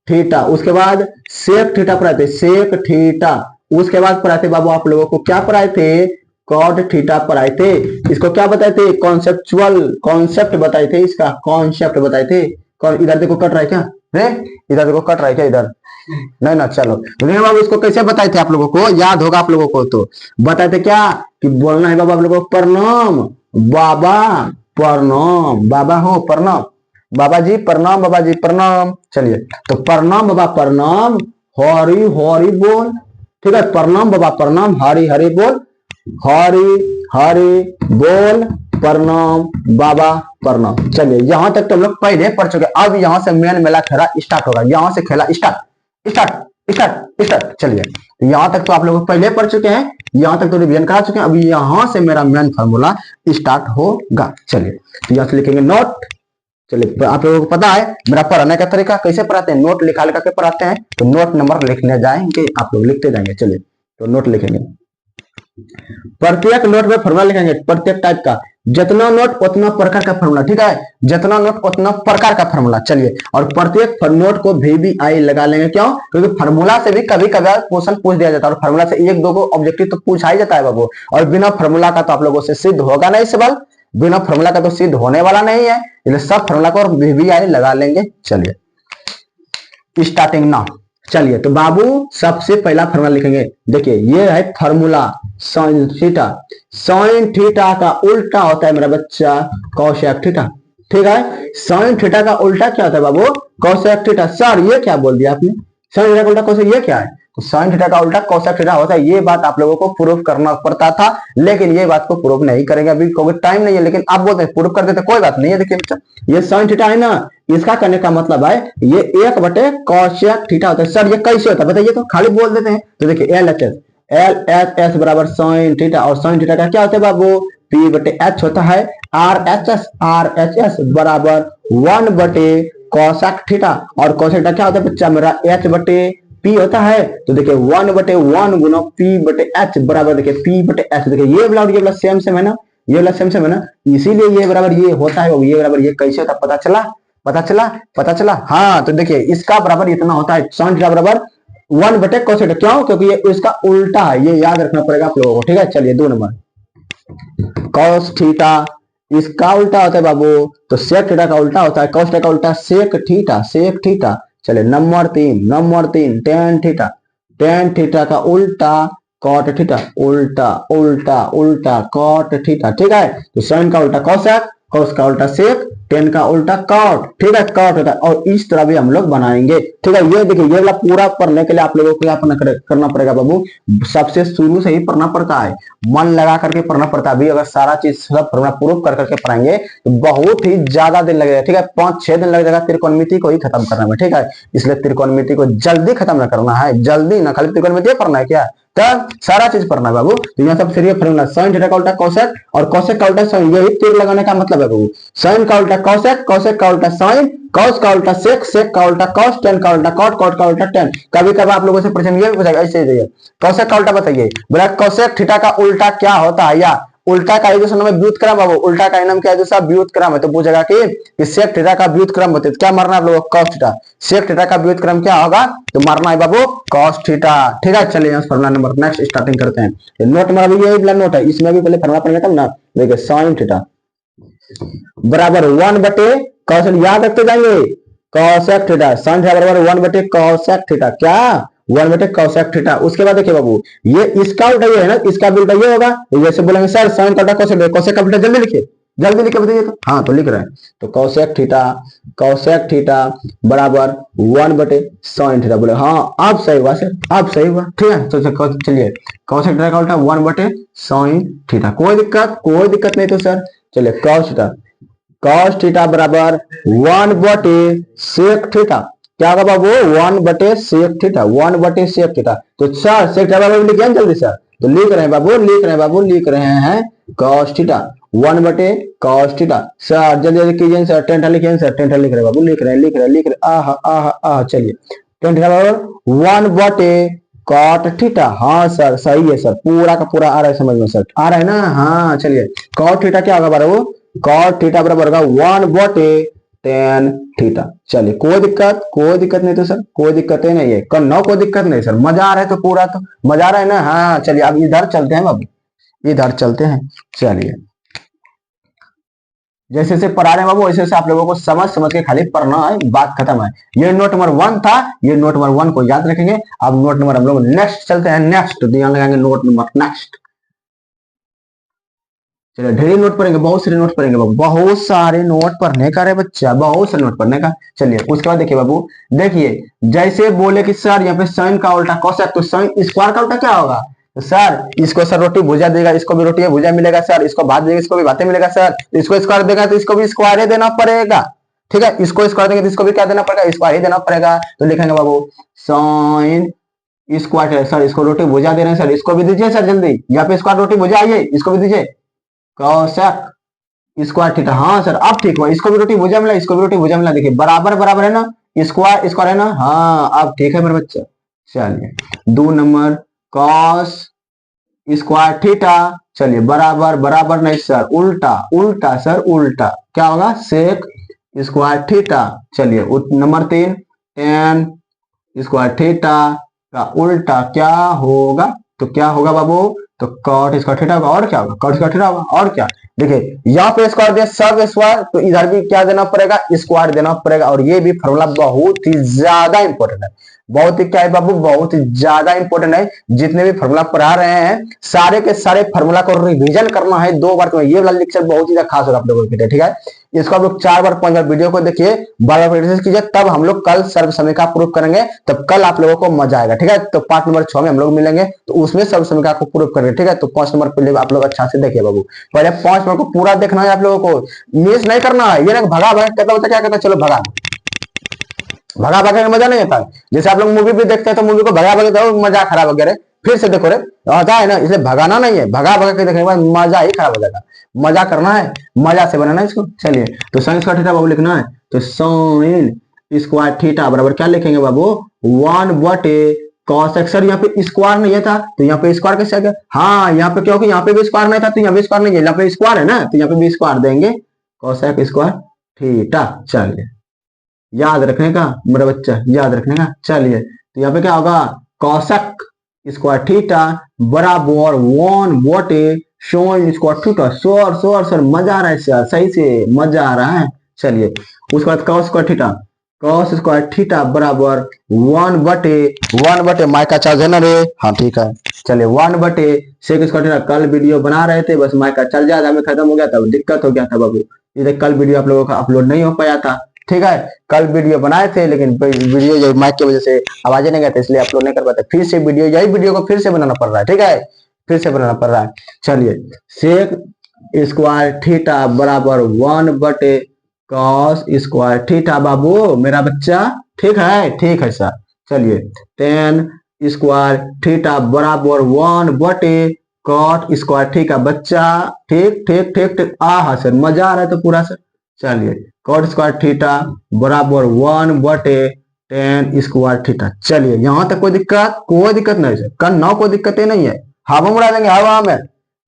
थीटा। उसके बाद सेक थीटा पढ़े थे, सेक थीटा। उसके बाद पढ़ाए थे बाबू आप लोगों को क्या पढ़ाए थे, कॉट थीटा पढ़ाए थे। इसको क्या बताए थे, कॉन्सेप्चुअल कॉन्सेप्ट बताए थे, इसका कॉन्सेप्ट बताए थे। इधर देखो कट रहा है क्या रे, इधर देखो कट रहा है क्या, इधर नहीं ना। चलो बाबू इसको कैसे बताए थे आप लोगों को, याद होगा आप लोगों को, तो बताए थे क्या कि बोलना है बाबा आप लोगों को प्रणाम बाबा, प्रणाम बाबा हो, प्रणाम बाबा जी, प्रणाम बाबा जी, प्रणाम। चलिए तो प्रणाम बाबा, प्रणाम हरी हरी बोल, ठीक है, प्रणाम बाबा, प्रणाम हरी हरी बोल, हरी हरी बोल, प्रणाम बाबा, प्रणाम। चलिए यहां तक तो हम लोग पहले पढ़ चुके, अब यहां से मेन मेला खेला स्टार्ट होगा, यहां से खेला स्टार्ट स्टार्ट स्टार्ट स्टार्ट। चलिए यहां तक तो आप लोग पहले पढ़ चुके हैं, यहां तक तो रिवीजन करा चुके हैं, अभी यहां से मेरा मेन फार्मूला स्टार्ट होगा। चलिए तो यहां से लिखेंगे नोट, चलिए, तो आप लोगों को पता है मेरा पढ़ाने का तरीका कैसे पढ़ाते हैं, नोट निकाल करके पढ़ाते हैं। तो नोट नंबर लिखने जाएंगे, आप लोग लिखते जाएंगे। चलिए, तो नोट लिखेंगे, प्रत्येक नोट में फॉर्मूला लिखेंगे, प्रत्येक टाइप का, जितना नोट उतना प्रकार का फॉर्मूला, ठीक है, जितना नोट उतना प्रकार का फॉर्मूला। चलिए, और प्रत्येक नोट को VBI लगा लेंगे, क्यों? क्योंकि फॉर्मूला से भी कभी कभार क्वेश्चन पूछ दिया जाता है, और फॉर्मूला से एक दो को ऑब्जेक्टिव तो पूछा ही जाता है बाबू, और बिना फॉर्मूला का तो आप लोगों से सिद्ध होगा नहीं सवाल, बिना फॉर्मूला का तो सिद्ध होने वाला नहीं है, इसलिए सब फॉर्मूला को और VBI लगा लेंगे। चलिए, स्टार्टिंग नाउ। चलिए, तो बाबू सबसे पहला फॉर्मूला लिखेंगे, देखिए ये है formula sine theta. Sine theta का उल्टा होता है मेरा बच्चा कोसेक थीटा, ठीक है। साइन थीटा का उल्टा क्या होता है बाबू? Cosec theta. सर ये क्या बोल दिया आपने? साइन थीटा का उल्टा कोसेक, ये क्या है? तो साइन थीटा का उल्टा कोसेक थीटा होता है। ये बात आप लोगों को प्रूफ करना पड़ता था, लेकिन ये बात को प्रूफ नहीं करेंगे, अभी कोई टाइम नहीं है, लेकिन आप बोलते हैं प्रूफ कर देते, कोई बात नहीं है। देखिए बच्चा, ये साइन थीटा है ना, इसका करने का मतलब है ये 1/कोसेक थीटा होता है। सर ये कैसे होता है बताइए, तो खाली बोल देते हैं। तो देखिए LHS बराबर साइन थीटा, और साइन थीटा का क्या होता है बाबू? P/H होता है। RHS बराबर 1/कोसेक थीटा, और कोसेक थीटा क्या होता है बच्चा मेरा? H/P होता है। तो देखिए 1/1 गुना P/H बराबर, देखिए P/H, देखिए ये वाला सेम सेम है ना, ये वाला सेम सेम है ना, इसीलिए ये बराबर ये होता है, ये बराबर ये कैसे होता है पता चला? पता चला। हाँ, तो देखिए इसका बराबर इतना होता है, साइन थीटा बराबर 1/कोसेक थीटा। क्यों? क्योंकि ये इसका उल्टा है, ये याद रखना पड़ेगा आप लोगों को, ठीक है। चलिए 2 नंबर, कॉस थीटा इसका उल्टा होता है बाबू, तो सेक थीटा का उल्टा होता है, कॉस थीटा का उल्टा सेक थीटा। चलिए number 3 tan theta. Tan theta का उल्टा कॉट थीटा, उल्टा कॉट थीटा, ठीक है। तो साइन का उल्टा कोसेक, कॉस का उल्टा सेक, टेन का उल्टा कॉट, ठीक है, कॉट होता है। और इस तरह भी हम लोग बनाएंगे, ठीक है। ये देखिए, ये वाला पूरा पढ़ने के लिए आप लोगों को क्या करना पड़ेगा बाबू? सबसे शुरू से ही पढ़ना पड़ता है, मन लगा करके पढ़ना पड़ता है। अभी अगर सारा चीज सब फॉर्मूला प्रूफ कर करके पढ़ाएंगे तो बहुत ही ज्यादा दिन लगेगा, ठीक है। 5-6 दिन लग जाएगा त्रिकोणमिति को ही खत्म करने में, ठीक है। इसलिए त्रिकोणमिति को जल्दी खत्म ना करना है, जल्दी ना, खाली त्रिकोणमिति पढ़ना है क्या? तब सारा चीज पढ़ना है बाबू। तो यहाँ सब सीरियल फॉर्मूला, साइन थीटा का उल्टा कोसेक, और कोसेक का उल्टा साइन, यही तीर लगाने का मतलब है बाबू। साइन का उल्टा कोसेक, कोसेक का उल्टा साइन, कॉस का उल्टा सेक, सेक का उल्टा कॉस, टेन का उल्टा कॉट, कॉट का उल्टा टेन। कभी कभी आप लोगों से प्रश्न ये भी पूछेगा, ऐसे ही कोसेक का उल्टा बताइए, बोला कोसेक थीटा का उल्टा क्या होता है, या उल्टा का जो में व्युत्क्रम बाबू, उल्टा का नाम क्या है? जो सब व्युत्क्रम है। तो पूछेगा कि सेक थीटा का व्युत्क्रम बताइए, क्या मारना है आप लोगों को? Cos theta. सेक थीटा का व्युत्क्रम क्या होगा? तो मारना है बाबू कॉस थीटा, ठीक है। चलिए यहाँ फॉर्मूला नंबर नेक्स्ट स्टार्टिंग करते हैं। नोट में अभी यही वाला नोट है, इसमें भी पहले फॉर्मूला पढ़ेंगे तब ना। देखिए साइन थीटा बराबर 1/कोसेक, याद रखते जाएंगे, कोसेक थीटा। साइन थीटा बराबर 1/कोसेक थीटा, क्या? 1/कोसेक थीटा। उसके बाद देखिए बाबू, ये इसका उल्टा ये है ना, इसका भी उल्टा ये होगा। तो जैसे बोलेंगे सर साइन का उल्टा कोसेक, कोसेक का उल्टा जल्दी लिखिए, जल्दी लिखे बताइए। तो हाँ, तो लिख रहे हैं, तो कोसेक थीटा बराबर 1/साइन थीटा। बोले हाँ अब सही हुआ सर, अब सही हुआ, ठीक है। तो चलिए कोसेक थीटा का उल्टा 1/साइन थीटा, कोई दिक्कत नहीं। तो सर चलिए कॉस थीटा बराबर 1/सेक थीटा, क्या होगा बाबू? 1/सेक थीटा, 1/सेक थीटा। तो सर सेक थीटा बराबर लिखिए जल्दी सर। तो लिख रहे हैं बाबू, लिख रहे हैं कॉस थीटा 1/कॉस थीटा। सर जल्दी कीजिए सर, टेन लिखिए सर, टेन लिख रहे बाबू, लिख रहे आह। चलिए टेन थीटा बराबर 1/कॉट थीटा। हाँ सर सही है सर, पूरा का पूरा आ रहा है समझ में सर, आ रहा है ना? हाँ चलिए, कॉट थीटा क्या होगा बाबू? कॉट थीटा बराबर होगा 1/टेन थीटा। चलिए कोई दिक्कत नहीं। तो सर कोई दिक्कत ही नहीं है, कन्नो कोई दिक्कत नहीं सर, मजा आ रहा है तो पूरा तो मजा आ रहा है ना? हाँ चलिए, अब इधर चलते हैं बाबू, इधर चलते हैं। चलिए जैसे जैसे पढ़ा रहे हैं बाबू, वैसे वैसे आप लोगों को समझ के खाली पढ़ना है, बात खत्म है। ये नोट नंबर 1 था, ये नोट नंबर 1 को याद रखेंगे। अब नोट नंबर हम लोग नेक्स्ट चलते हैं, नेक्स्ट ध्यान लगाएंगे, नोट नंबर नेक्स्ट। चलिए ढेर नोट पढ़ेंगे, बहुत सारे नोट पढ़ेंगे बाबू, बहुत सारे नोट पढ़ने का रे बच्चा, बहुत सारे नोट पढ़ने का। चलिए उसके बाद देखिए बाबू, देखिए जैसे बोले कि सर यहाँ पे साइन का उल्टा कोसेक, तो साइन स्क्वायर का उल्टा क्या होगा? तो सर इसको सर रोटी भुजा देगा, इसको भी रोटी भुजा मिलेगा सर, इसको भात देगा, इसको भी भाते मिलेगा सर, इसको स्क्वायर देगा तो इसको भी स्क्वायर देना पड़ेगा, ठीक है। इसको स्क्वायर देंगे तो इसको भी क्या देना पड़ेगा? स्क्वायर ही देना पड़ेगा। तो लिखेंगे बाबू साइन स्क्वायर, सर इसको रोटी भुजा दे रहे हैं सर, इसको भी दीजिए सर जल्दी, यहाँ पे स्क्वायर रोटी भुजा आइए, इसको भी दीजिए कोसेक, स्क्वायर थीटा, हाँ सर अब ठीक हुआ, इसको भी रोटी भुजा मिला, इसको भी रोटी भुजा मिला, देखिए बराबर बराबर है ना, स्क्वायर स्क्वायर है ना, हाँ अब ठीक है मेरे बच्चा। चलिए 2 नंबर कॉस स्क्वायर थीटा, चलिए बराबर बराबर नहीं सर, उल्टा उल्टा सर उल्टा, क्या होगा सेक स्क्वायर थीटा। चलिए नंबर 3 टेन स्क्वायर थीटा का उल्टा क्या होगा, तो क्या होगा बाबू, तो कॉट स्क्वायर थीटा होगा, और क्या होगा कॉट स्क्वायर थीटा होगा, और क्या, देखिए यहाँ पे स्क्वायर दिया सब स्क्वायर, तो इधर भी क्या देना पड़ेगा स्क्वायर देना पड़ेगा, और ये भी फॉर्मूला बहुत ही ज्यादा इंपॉर्टेंट है, बहुत ही क्या है बाबू, बहुत ही ज्यादा इंपॉर्टेंट है। जितने भी फॉर्मूला पढ़ा रहे हैं सारे के सारे फॉर्मूला को रिवीजन करना है 2 बार, तो ये वाला लेक्चर बहुत ही खास होगा आप लोगों के लिए, ठीक है। इसको आप लोग 4 बार 5 बार वीडियो को देखिए, बार प्रैक्टिस कीजिए, तब हम लोग कल सर्व समीकरण प्रूव करेंगे, तब कल आप लोगों को मजा आएगा, ठीक है। तो पार्ट नंबर 6 में हम लोग मिलेंगे, तो उसमें सर्व समीकरण को प्रूव करेंगे, ठीक है। तो 5 नंबर पहले आप लोग अच्छा से देखिए बाबू, पहले 5 नंबर को पूरा देखना है आप लोगों को, मिस नहीं करना है, ये ना भगा भगा कहता होता क्या कहता, चलो भगा भगा भगा मजा नहीं आता, जैसे आप लोग मूवी भी देखते हैं तो मूवी को भगा भगा दो मजा खराब वगैरह, फिर से देखो रे आता है ना, इसलिए भगाना नहीं है, भगा भगा के देखने के बाद मजा ही खराब हो जाएगा, मजा करना है, मजा से बनाना है इसको। चलिए तो साइन स्क्वायर थीटा बाबू लिखना है, तो साइन स्क्वायर थीटा बराबर क्या लिखेंगे बाबू 1/, कॉस एक्स, सर यहाँ पे स्क्वायर नहीं था तो यहाँ पे स्क्वायर कैसे आ गया, हाँ यहाँ पे क्योंकि यहाँ पे भी स्क्वायर नहीं था तो यहाँ पे स्क्वायर नहीं है, यहाँ पे स्क्वायर है ना तो यहाँ पे भी स्क्वायर देंगे, कॉस एक्स स्क्वायर थीटा। चलिए याद रखने का मेरा बच्चा, याद रखने का। चलिए तो यहाँ पे क्या होगा कॉसक स्क्वायर थीटा बराबर 1/, सोन स्क्वायर थीटा, सर मजा आ रहा है सर, सही से मजा आ रहा है। चलिए उसके बाद cos square theta, cos square theta बराबर 1/, माइक का चार्ज है ना रे, हाँ ठीक है। चलिए 1/, सेक स्क्वायर थीटा, कल वीडियो बना रहे थे बस माइक का चार्ज ज्यादा हमें खत्म हो गया था, दिक्कत हो गया था बाबू, ये कल वीडियो आप लोगों का अपलोड नहीं हो पाया था, ठीक है। कल वीडियो बनाए थे लेकिन वीडियो जो माइक की वजह से आवाजें नहीं गए थे इसलिए अपलोड नहीं कर पाते, फिर से वीडियो यही वीडियो को फिर से बनाना पड़ रहा है, ठीक है, फिर से बनाना पड़ रहा है। चलिए सेक स्क्वायर थीटा बराबर 1/, कॉस स्क्वायर थीटा बाबू मेरा बच्चा, ठीक है सर। चलिए टेन स्क्वायर थीटा बराबर 1/, कॉट स्क्वायर थीटा बच्चा, ठीक ठीक ठीक ठीक, हाँ सर मजा आ रहा है तो पूरा सर। चलिए कॉट स्क्वायर थीटा बराबर 1/, टेन स्क्वायर थीटा। चलिए यहां तक कोई दिक्कत नहीं सर, करना कोई दिक्कत ही नहीं है, हवा उड़ा देंगे, हवा में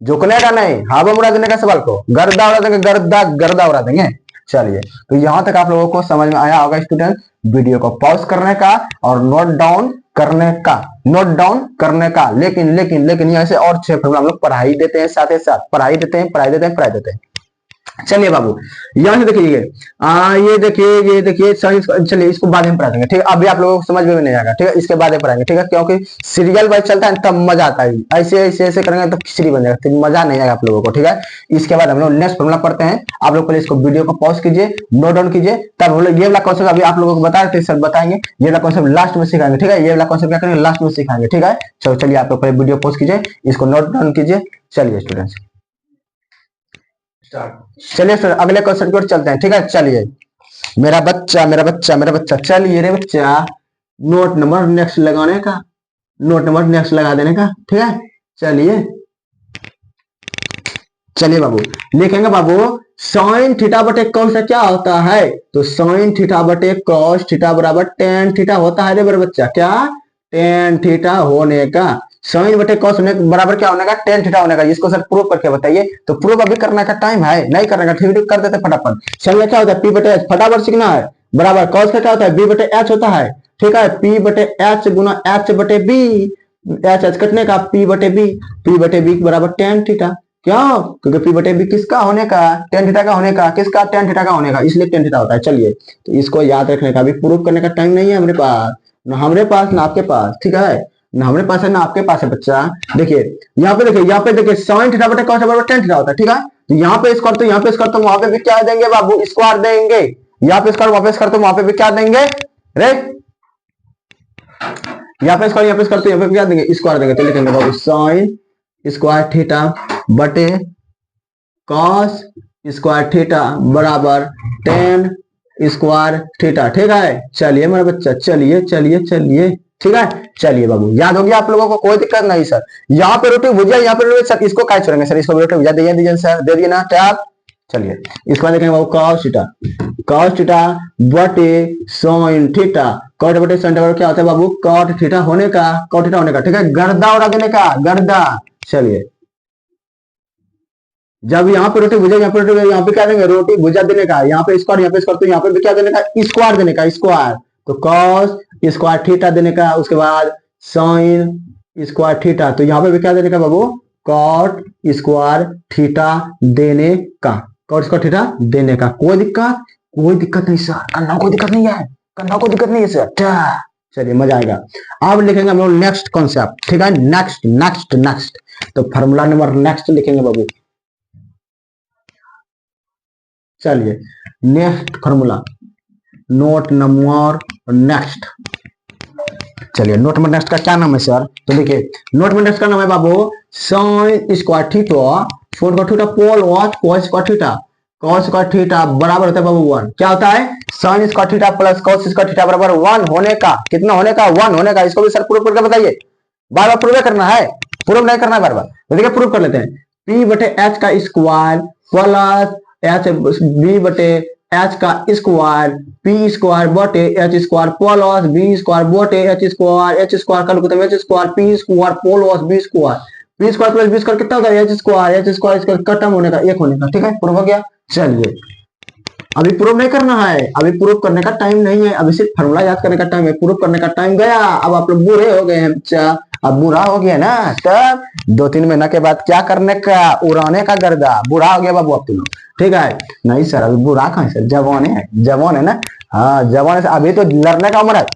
झुकने का नहीं, हवा उड़ा देने का सवाल को, गर्दा उड़ा देंगे, गर्दा उड़ा देंगे। चलिए तो यहां तक आप लोगों को समझ में आया होगा स्टूडेंट, वीडियो को पॉज करने का और नोट डाउन करने का, लेकिन यहाँ से और 6 फॉर्मूला हम लोग पढ़ाई देते हैं, साथ ही साथ पढ़ाई देते हैं। चलिए बाबू यहां से देखिए ये देखिए चलिए इसको बाद में पढ़ाएंगे, ठीक है, अभी आप लोगों को समझ में नहीं आएगा, ठीक है, इसके बाद में पढ़ाएंगे, ठीक है, क्योंकि सीरियल वाइज चलता है तब मजा आता है, ऐसे करेंगे तो खिचड़ी बन जाएगा, तो मजा नहीं आएगा आप लोगों को, ठीक है। इसके बाद हम लोग नेक्स्ट फॉर्मूला पढ़ते हैं, आप लोग पहले इसको वीडियो को पॉज कीजिए, नोट डाउन कीजिए, तब हम लोग ये वाला कॉन्सेप्ट अभी आप लोगों को बता रहे थे सर बताएंगे, ये वाला कॉन्सेप्ट लास्ट में सिखाएंगे, ठीक है, ये वाला कॉन्सेप्ट क्या करेंगे लास्ट में सिखाएंगे, ठीक है। चलिए आप लोग पहले वीडियो पॉज कीजिए, इसको नोट डाउन कीजिए। चलिए स्टूडेंट्स चलिए सर अगले क्वेश्चन की ओर चलते हैं, ठीक है। चलिए मेरा बच्चा चलिए रे बच्चा नोट नंबर नेक्स्ट लगाने का, नोट नंबर नेक्स्ट लगा देने का, ठीक है। चलिए बाबू लिखेंगे बाबू साइन थीटा बटे कॉस क्या होता है, तो साइन थीटा बटे कॉस थीटा बराबर टेन थीटा होता है रे मेरे बच्चा, क्या टेन थीटा होने का, साइन बटे कॉस होने बराबर क्या होने का टेन थीटा होने का, इसको सर प्रूव करके बताइए, तो प्रूव अभी करने का टाइम है नहीं करने का, ठीक कर देते फटाफट। चलिए क्या होता है पी बटे एच, फटाफट सीखना है, बराबर कॉस का क्या होता है बी बटे एच होता है, ठीक है, पी बटे एच गुना एच बटे बी, एच कटने का पी बटे बी बराबर टेन थीटा, क्यों क्योंकि पी बटे बी किसका होने का टेन थीटा का होने का, किसका टेन थीटा का होने का, इसलिए टेन थीटा होता है। चलिए तो इसको याद रखने का, अभी प्रूव करने का टाइम नहीं है हमारे पास, ना हमारे पास ना आपके पास, ठीक है, ना हमारे पास है ना आपके पास है बच्चा। देखिए यहाँ पे देखिए साइन थीटा बटे कॉस बराबर टेन थीटा होता है, ठीक है, तो यहाँ पे स्क्वायर तो यहाँ पे स्क्वायर तो वहां पे भी क्या देंगे बाबू स्क्वायर देंगे, यहाँ पे स्क्वायर वहां पे स्क्वायर तो वहां पे भी क्या देंगे रे, यहाँ पे स्क्वायर तो यहाँ पे क्या देंगे स्क्वायर देंगे, तो लिखेंगे बाबू साइन स्क्वायर थीटा बटे कॉस स्क्वायर थीटा बराबर टेन स्क्वायर थीटा, ठीक है। चलिए मेरा बच्चा चलिए ठीक है। चलिए बाबू याद हो गया आप लोगों को, कोई दिक्कत नहीं सर, यहाँ पे रोटी भुजिया यहाँ पे रोटी, सर इसको क्या छोड़ेंगे सर, इसको रोटी भुजिया दे दीजिए सर, दे दिए ना टैप, चलिए इसके बाद देखेंगे बाबू cos थीटा बटे sin थीटा। cot बटे sin थीटा क्या होता है बाबू? cot थीटा होने का, ठीक है, गर्दा उड़ा देने का, गर्दा। चलिए जब यहाँ पे रोटी भुजा, यहाँ पे रोटी, यहाँ पे क्या देंगे? रोटी भुजा देने का, यहाँ पे स्क्वायर, तो यहाँ पे भी क्या देने का? स्क्वायर देने का, स्क्वायर। तो cos स्क्वायर थीटा देने का, उसके बाद sin स्क्वायर थीटा, तो यहाँ पे भी क्या देने का बाबू? cot स्क्वायर थीटा देने का, cot स्क्वायर थीटा देने का। कोई दिक्कत नहीं सर, करना कोई दिक्कत नहीं है, सर। चलिए मजा आएगा। अब लिखेंगे हम लोग नेक्स्ट कॉन्सेप्ट, ठीक है, नेक्स्ट। तो फॉर्मूला नंबर नेक्स्ट लिखेंगे बाबू। चलिए next formula, note number next. चलिए नोट नंबर नेक्स्ट का क्या नाम है सर? तो देखिए नोट नंबर नेक्स्ट का नाम है बाबू sin स्क्वायर थीटा, फोर का theta pole what cos square theta. cos square theta बराबर होता है बाबू 1। क्या होता है? sin square theta plus cos square theta बराबर 1 होने का। कितना होने का? 1 होने का। इसको भी सर प्रूव करके बताइए। बार बार प्रूव करना है, प्रूव नहीं करना है बार बार। तो देखिए प्रूव कर लेते हैं। p बटे h का स्क्वायर प्लस h b बटे h का स्क्वायर, p स्क्वायर बटे h square plus b square बटे h स्क्वायर का h square p square plus b square, p square plus b square कितना होता है? h स्क्वायर खत्म होने का, 1 होने का। ठीक है, प्रूव हो गया। चलिए अभी प्रूव नहीं करना है, अभी प्रूव करने का टाइम नहीं है, अभी सिर्फ फॉर्मूला याद करने का टाइम है। प्रूव करने का टाइम गया। अब आप लोग बुरे हो गए हैं बच्चा, अब बुरा हो गया ना, तब 2-3 महीना के बाद क्या करने का? उड़ाने का गर्दा। बुरा हो गया बाबू अब तुम लोग। ठीक है, नहीं सर अभी बुरा कहाँ सर, जवान है ना। हाँ जवान है, अभी तो लड़ने का उम्र है।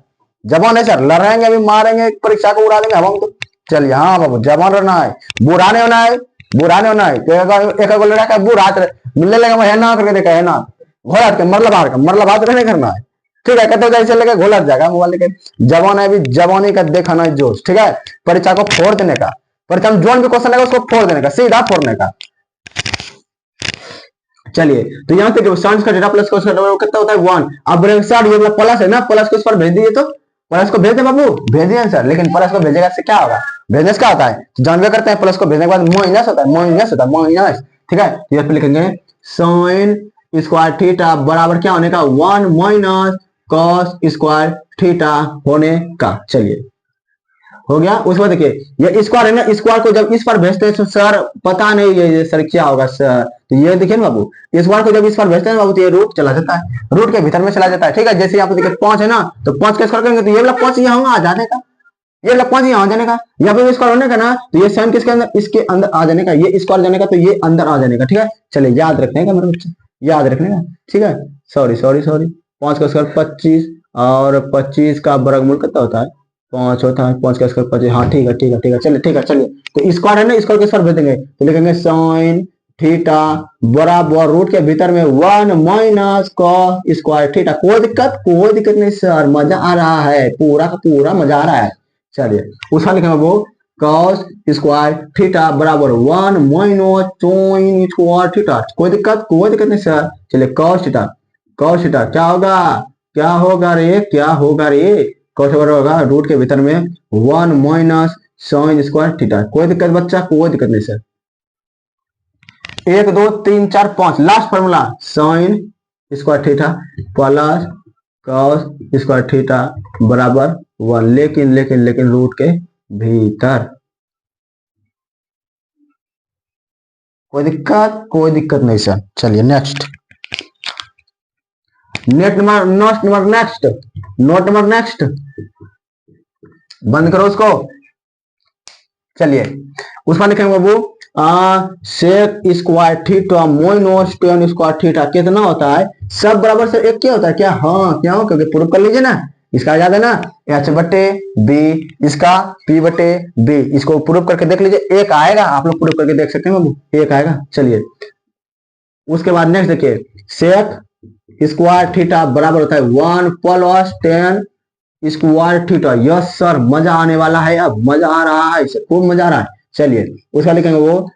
जवान है सर, लड़ेंगे अभी, मारेंगे, परीक्षा को उड़ा देंगे हम तो। चलिए हाँ बाबू, जवान रहना है, बुरा नहीं होना है, एक लड़ा का बुरा मिलने लगा है ना करके देखा है ना, घोड़ा के मरला बात रहने करना है। ठीक है, कहते जैसे लगे घोलट जाएगा मोबाइल लेके। जवान है अभी, जवानी का दिखाना है जोश। ठीक है, परीक्षा को फोड़ देने का, परीक्षा में जोन भी क्वेश्चन आएगा उसको फोड़ देने का, सीधा फोड़ने का। चलिए तो यहाँ पे साइंस का डेटा प्लस कितना होता है? 1। अब ये प्लस है ना, प्लस को इस पर भेज दीजिए, तो प्लस को भेज दे बाबू, भेज दिए सर। लेकिन प्लस को भेजेगा से क्या होगा? भेजने से क्या होता है जानवे करते हैं, प्लस को भेजने के बाद माइनस होता है, माइनस। ठीक है, ये पे लिखेंगे साइन स्क्वायर थीटा बराबर क्या होने का? 1 माइनस कॉस स्क्वायर थीटा होने का। चलिए हो गया। उसके बाद देखिए ये स्क्वायर है ना, स्क्वायर को जब इस पर भेजते हैं तो सर पता नहीं ये सर क्या होगा सर। तो ये देखिए ना बाबू, स्क्वायर को जब इस पर भेजते हैं बाबू तो ये रूट चला जाता है, रूट के भीतर में चला जाता है। ठीक है, जैसे यहाँ पे देखिए 5 है ना, तो 5 का स्क्वायर करेंगे तो ये वाला 5 यहाँ आ जाने का, ये वाला 5 यहाँ आ जाने का। यहाँ पे स्क्वायर होने का ना, तो ये साइन किसके अंदर? इसके अंदर आ जाने का। ये स्क्वायर जाने का तो ये अंदर आ जाने का। ठीक है, चलिए याद रखने का मेरे बच्चे, याद रखने का। ठीक है, सॉरी 5 का स्क्वायर 25 और 25 का वर्गमूल कितना होता है? 5 होता है। 5 का स्क्वायर 25। हाँ ठीक है, चलिए तो स्क्वायर है ना, स्क्वायर के स्क्वायर भेज देंगे तो लिखेंगे साइन थीटा बराबर रूट के भीतर में 1 माइनस कॉस स्क्वायर थीटा। कोई दिक्कत नहीं सर, मजा आ रहा है, पूरा का पूरा मजा आ रहा है। चलिए उसका लिखेंगे वो cos स्क्वायर थीटा बराबर 1 माइनस sin स्क्वायर थीटा। कोई दिक्कत नहीं सर। चलिए cos थीटा क्या होगा रे? cos होगा रूट के भीतर में 1 माइनस sin स्क्वायर थीटा। कोई दिक्कत बच्चा? कोई दिक्कत नहीं sir. 1 2 3 4 5 last formula sin square theta plus cos square theta बराबर 1, लेकिन रूट के भीतर। कोई दिक्कत नहीं सर। चलिए नेक्स्ट, नोट नंबर नेक्स्ट बंद करो उसको। चलिए उसमें लिखेंगे बाबू sec square theta minus tan square theta कितना होता है? सब बराबर से एक क्या होता है क्या? हाँ क्यों? क्योंकि प्रूव कर लीजिए ना, इसका याद है ना, h बटे b, इसका p बटे b। इसको प्रूव करके देख लीजिए, एक आएगा, आप लोग प्रूव करके देख सकते हैं बाबू, एक आएगा। चलिए उसके बाद नेक्स्ट देखिए, सेक स्क्वायर थीटा बराबर होता है 1 plus tan square theta. Yes sir, मजा आने वाला है, अब मजा आ रहा है, खूब मजा आ रहा है। चलिए उसका लिखेंगे वो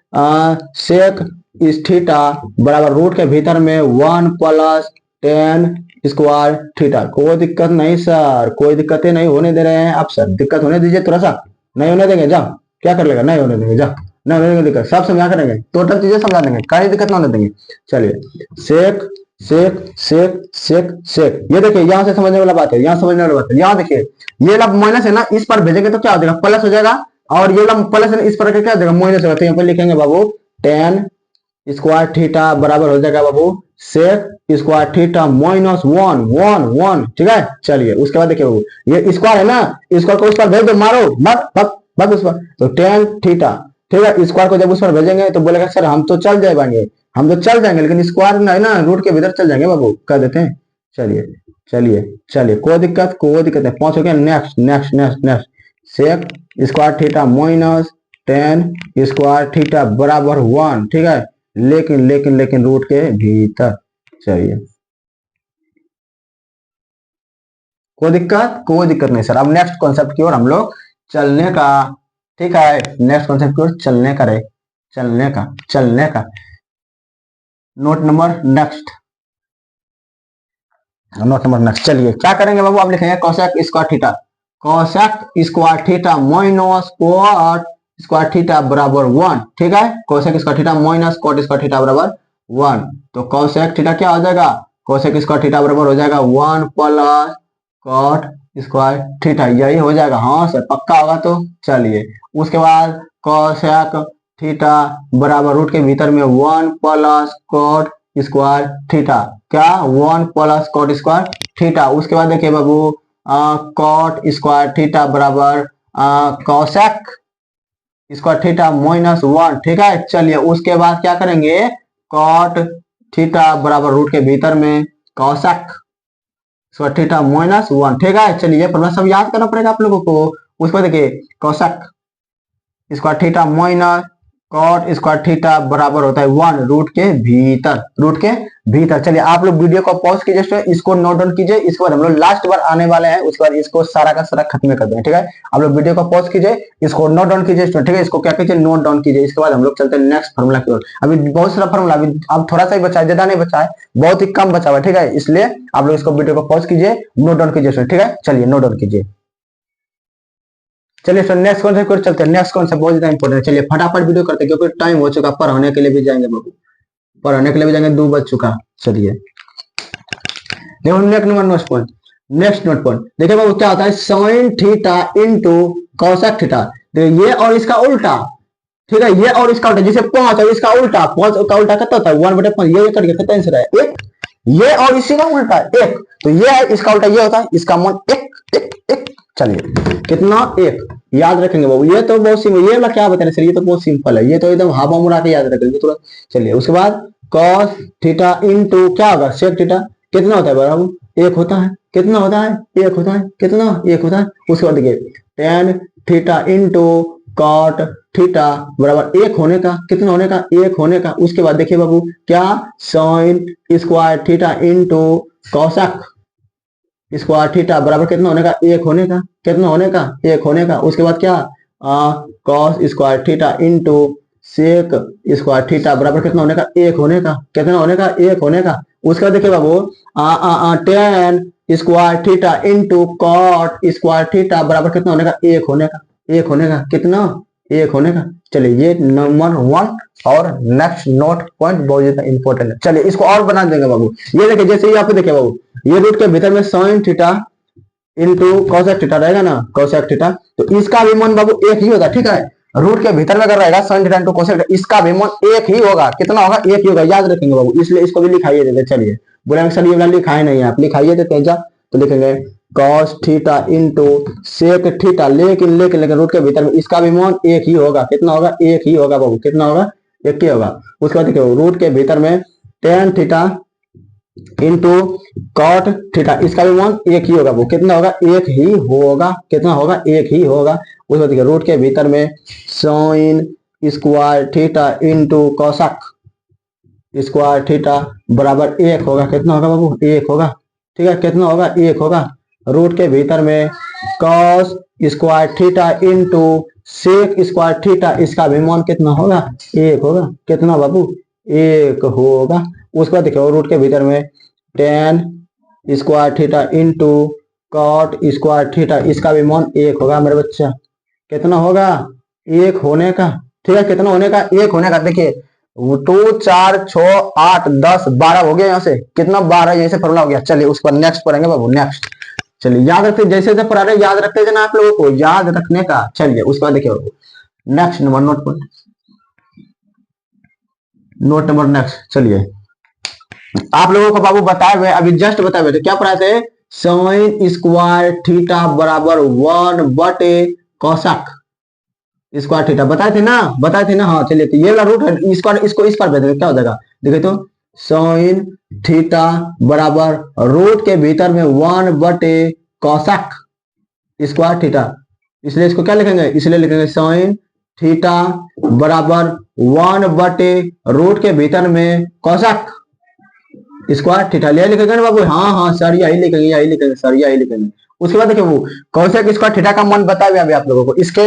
सेक इस थीटा बराबर रूट के भीतर में 1 प्लस tan स्क्वायर थीटा। कोई दिक्कत नहीं सर, कोई दिक्कतें नहीं होने दे रहे हैं आप सर, दिक्कत होने दीजिए थोड़ा सा, नहीं होने देंगे। जाओ क्या कर लेगा, नहीं होने देंगे, जाओ ना नहीं दिक्कत, सब समझा करेंगे, टोटल चीजें समझा देंगे, कहीं दिक्कत ना होने देंगे। चलिए सेक सेक सेक सेक सेक, ये देखिए यहाँ से समझने वाला बात है, यहाँ समझने वाला बात है। यहाँ देखिए ये वाला माइनस है ना, इस पर भेजेंगे तो क्या हो जाएगा, प्लस हो जाएगा, और ये वाला प्लस है ना, इस पर क्या हो जाएगा, माइनस होगा। तो यहाँ पर लिखेंगे बाबू टेन स्क्वायर थीटा बराबर हो जाएगा बाबू sec square theta minus one one one, ठीक है। चलिए उसके बाद देखिए बाबू ये स्क्वायर है ना, स्क्वायर को उस पर भेज दो, मारो बस बस बस उस पर, तो टेन थीटा, ठीक है। स्क्वायर को जब उस पर भेजेंगे तो बोलेगा सर हम तो चल जाएंगे, हम तो चल जाएंगे, लेकिन स्क्वायर है ना रूट के भीतर चल जाएंगे बाबू, कर देते हैं। चलिए चलिए चलिए, कोई दिक्कत नहीं, पांच हो गया। Next next next next, sec square theta minus tan square theta बराबर वन, ठीक है, लेकिन लेकिन लेकिन रूट के भीतर। चलिए कोई दिक्कत नहीं सर। अब नेक्स्ट कॉन्सेप्ट की ओर हम लोग चलने का, ठीक है, नेक्स्ट कॉन्सेप्ट की ओर चलने का, चलने का नोट नंबर नेक्स्ट, चलिए क्या करेंगे बाबू, आप लिखेंगे cosec square theta, cosec square theta minus cot square theta बराबर वन, ठीक है। Cosec square theta minus cot square theta बराबर वन, तो कोसेक थीटा क्या हो जाएगा, कोसेक स्क्वायर थीटा बराबर हो जाएगा one plus cot square theta, यही हो जाएगा। हाँ सर पक्का होगा तो चलिए। उसके बाद कोसेक थीटा बराबर रूट के भीतर में one plus cot square theta, क्या one plus cot square theta. उसके बाद देखिए बाबू कोट स्क्वायर थीटा बराबर cosec square theta minus one, ठीक है। चलिए उसके बाद क्या करेंगे, कोट थीटा बराबर रूट के भीतर में cosec square theta minus one, ठीक है। चलिए फॉर्मूला सब याद करना पड़ेगा आप लोगों को। उसके बाद देखिए cosec square theta minus cot square theta बराबर होता है वन रूट के भीतर। चलिए आप लोग वीडियो को पॉज कीजिए, इसको नोट डाउन कीजिए, इसके बाद हम लोग लास्ट बार आने वाले हैं, उसके बाद इसको सारा का सारा खत्म कर देंगे, ठीक है। आप लोग वीडियो को पॉज कीजिए, इसको नोट डाउन कीजिए, ठीक है, इसको क्या कीजिए, नोट डाउन कीजिए। इसके बाद हम लोग चलते हैं नेक्स्ट फॉर्मूला की ओर। अभी बहुत सारा फॉर्मूला, अभी अब थोड़ा सा ही बचा है, ज्यादा नहीं बचा है, बहुत ही कम बचा हुआ है, ठीक है। इसलिए आप लोग इसको वीडियो को पॉज कीजिए, नोट डाउन कीजिए, ठीक है। चलिए नोट डाउन कीजिए। चलिए सर नेक्स्ट कॉन्सेप्ट को चलते हैं। नेक्स्ट कॉन्सेप्ट बहुत ज्यादा इंपॉर्टेंट है, चलिए फटाफट वीडियो करते हैं क्योंकि टाइम हो चुका, पढ़ाने के लिए भी जाएंगे बाबू, पढ़ाने के लिए भी जाएंगे, 2 बज चुका। चलिए देखो नेक्स्ट नोट पॉइंट देखिए बाबू क्या होता है, sine theta into cosec theta. देखिए ये और इसका उल्टा, ठीक है, ये और इसका उल्टा, जैसे 5 और इसका उल्टा, 5 का उल्टा कितना होता है 1/5, ये कट गया, कितना आंसर है 1। ये और इसी का उल्टा 1, तो ये है इसका उल्टा, ये होता है इसका मान 1 1 1। चलिए कितना 1 याद रखेंगे बाबू, ये तो बहुत सिंपल, ये क्या बता रहे सर, ये तो बहुत सिंपल है, ये तो एकदम हावा मुड़ा के याद रखेंगे तुरंत। चलिए उसके बाद कॉस थीटा इंटू क्या होगा सेक थीटा, कितना होता है बाबू 1 होता है, कितना होता है 1 होता है, कितना 1 होता है। उसके बाद देखिए tan theta into cot theta बराबर 1 होने का, कितना होने का 1 होने का। उसके बाद देखिए बाबू क्या sine square theta into cosec square theta बराबर कितना होने का 1 होने का, कितना होने का 1 होने का। उसके बाद क्या cos square theta into sec square theta बराबर कितना होने का 1 होने का, कितना होने का 1 होने का। उसके बाद देखिए बाबू tan square theta into cot square theta बराबर कितना होने का 1 होने का, 1 होने का, कितना 1 होने का। चलिए ये नंबर 1 और नेक्स्ट नोट पॉइंट बहुत ज्यादा इंपॉर्टेंट है। चलिए इसको और बना देंगे बाबू, ये देखिए जैसे यहाँ पे देखिए बाबू, ये रूट के भीतर में sine theta into cosec theta रहेगा ना, कोसेक थीटा, तो इसका भी मान बाबू 1 ही होगा, ठीक है। रूट के भीतर में अगर रहेगा sine theta into cosec theta, इसका भी मान 1 ही होगा, कितना होगा 1 ही होगा, याद रखेंगे बाबू, इसलिए इसको भी लिखाइए देते। चलिए बोलेंगे सर ये वाला लिखाए नहीं, आप लिखाइए देते हैं, तो लिखेंगे cos theta into sec theta, लेकिन लेकिन लेकिन रूट के भीतर में इसका भी मान 1 ही होगा, कितना होगा 1 ही होगा बाबू, कितना होगा 1 ही होगा। उसके बाद देखिए रूट के भीतर में tan theta into cot theta, इसका भी मान 1 ही होगा वो, कितना होगा 1 ही होगा, कितना होगा 1 ही होगा। उसके बाद रूट के भीतर में sine square theta into cosec square theta बराबर 1 होगा, कितना होगा बाबू 1 होगा, ठीक है, कितना होगा 1 होगा। रूट के भीतर में cos square theta into sec square theta, इसका भी मान कितना होगा 1 होगा, कितना बाबू 1 होगा। उसके बाद देखिए रूट के भीतर में tan square theta into cot square theta, इसका भी मान 1 होगा मेरे बच्चा, कितना होगा 1 होने का, ठीक है, कितना होने का, 1 होने का। देखिए 2 4 6 8 10 12 हो गया, यहाँ से कितना 12 यहीं से फॉर्मूला हो गया। चलिए उस पर नेक्स्ट पढ़ेंगे बाबू, नेक्स्ट। चलिए याद रखते, जैसे जैसे पढ़ा रहे याद रखते जाना आप लोगों को, याद रखने का। चलिए उसके बाद देखिए नेक्स्ट नंबर, नोट पर नोट नंबर नेक्स्ट। चलिए आप लोगों को बाबू बताए हुए, अभी जस्ट बताए हुए थे, क्या पढ़ाए थे, साइन स्क्वायर थीटा बराबर 1/, कोसेक स्क्वायर थीटा बताए थे ना, बताए थे ना। हाँ चलिए, तो ये वाला रूट है, स्क्वायर इसको इस पर भेज देंगे, क्या हो जाएगा देखिए तो, साइन थीटा बराबर रूट के भीतर में 1/, कोसेक स्क्वायर थीटा। इसलिए इसको क्या लिखेंगे, इसलिए लिखेंगे साइन थीटा बराबर 1/, रूट के भीतर में कोसेक स्क्वायर थीटा। ले लिखेंगे ना बाबू, हाँ हाँ सर यही लिखेंगे, यही लिखेंगे सर, यही लिखेंगे। उसके बाद देखिए वो कोसेक स्क्वायर थीटा का मान बताया अभी आप लोगों को, इसके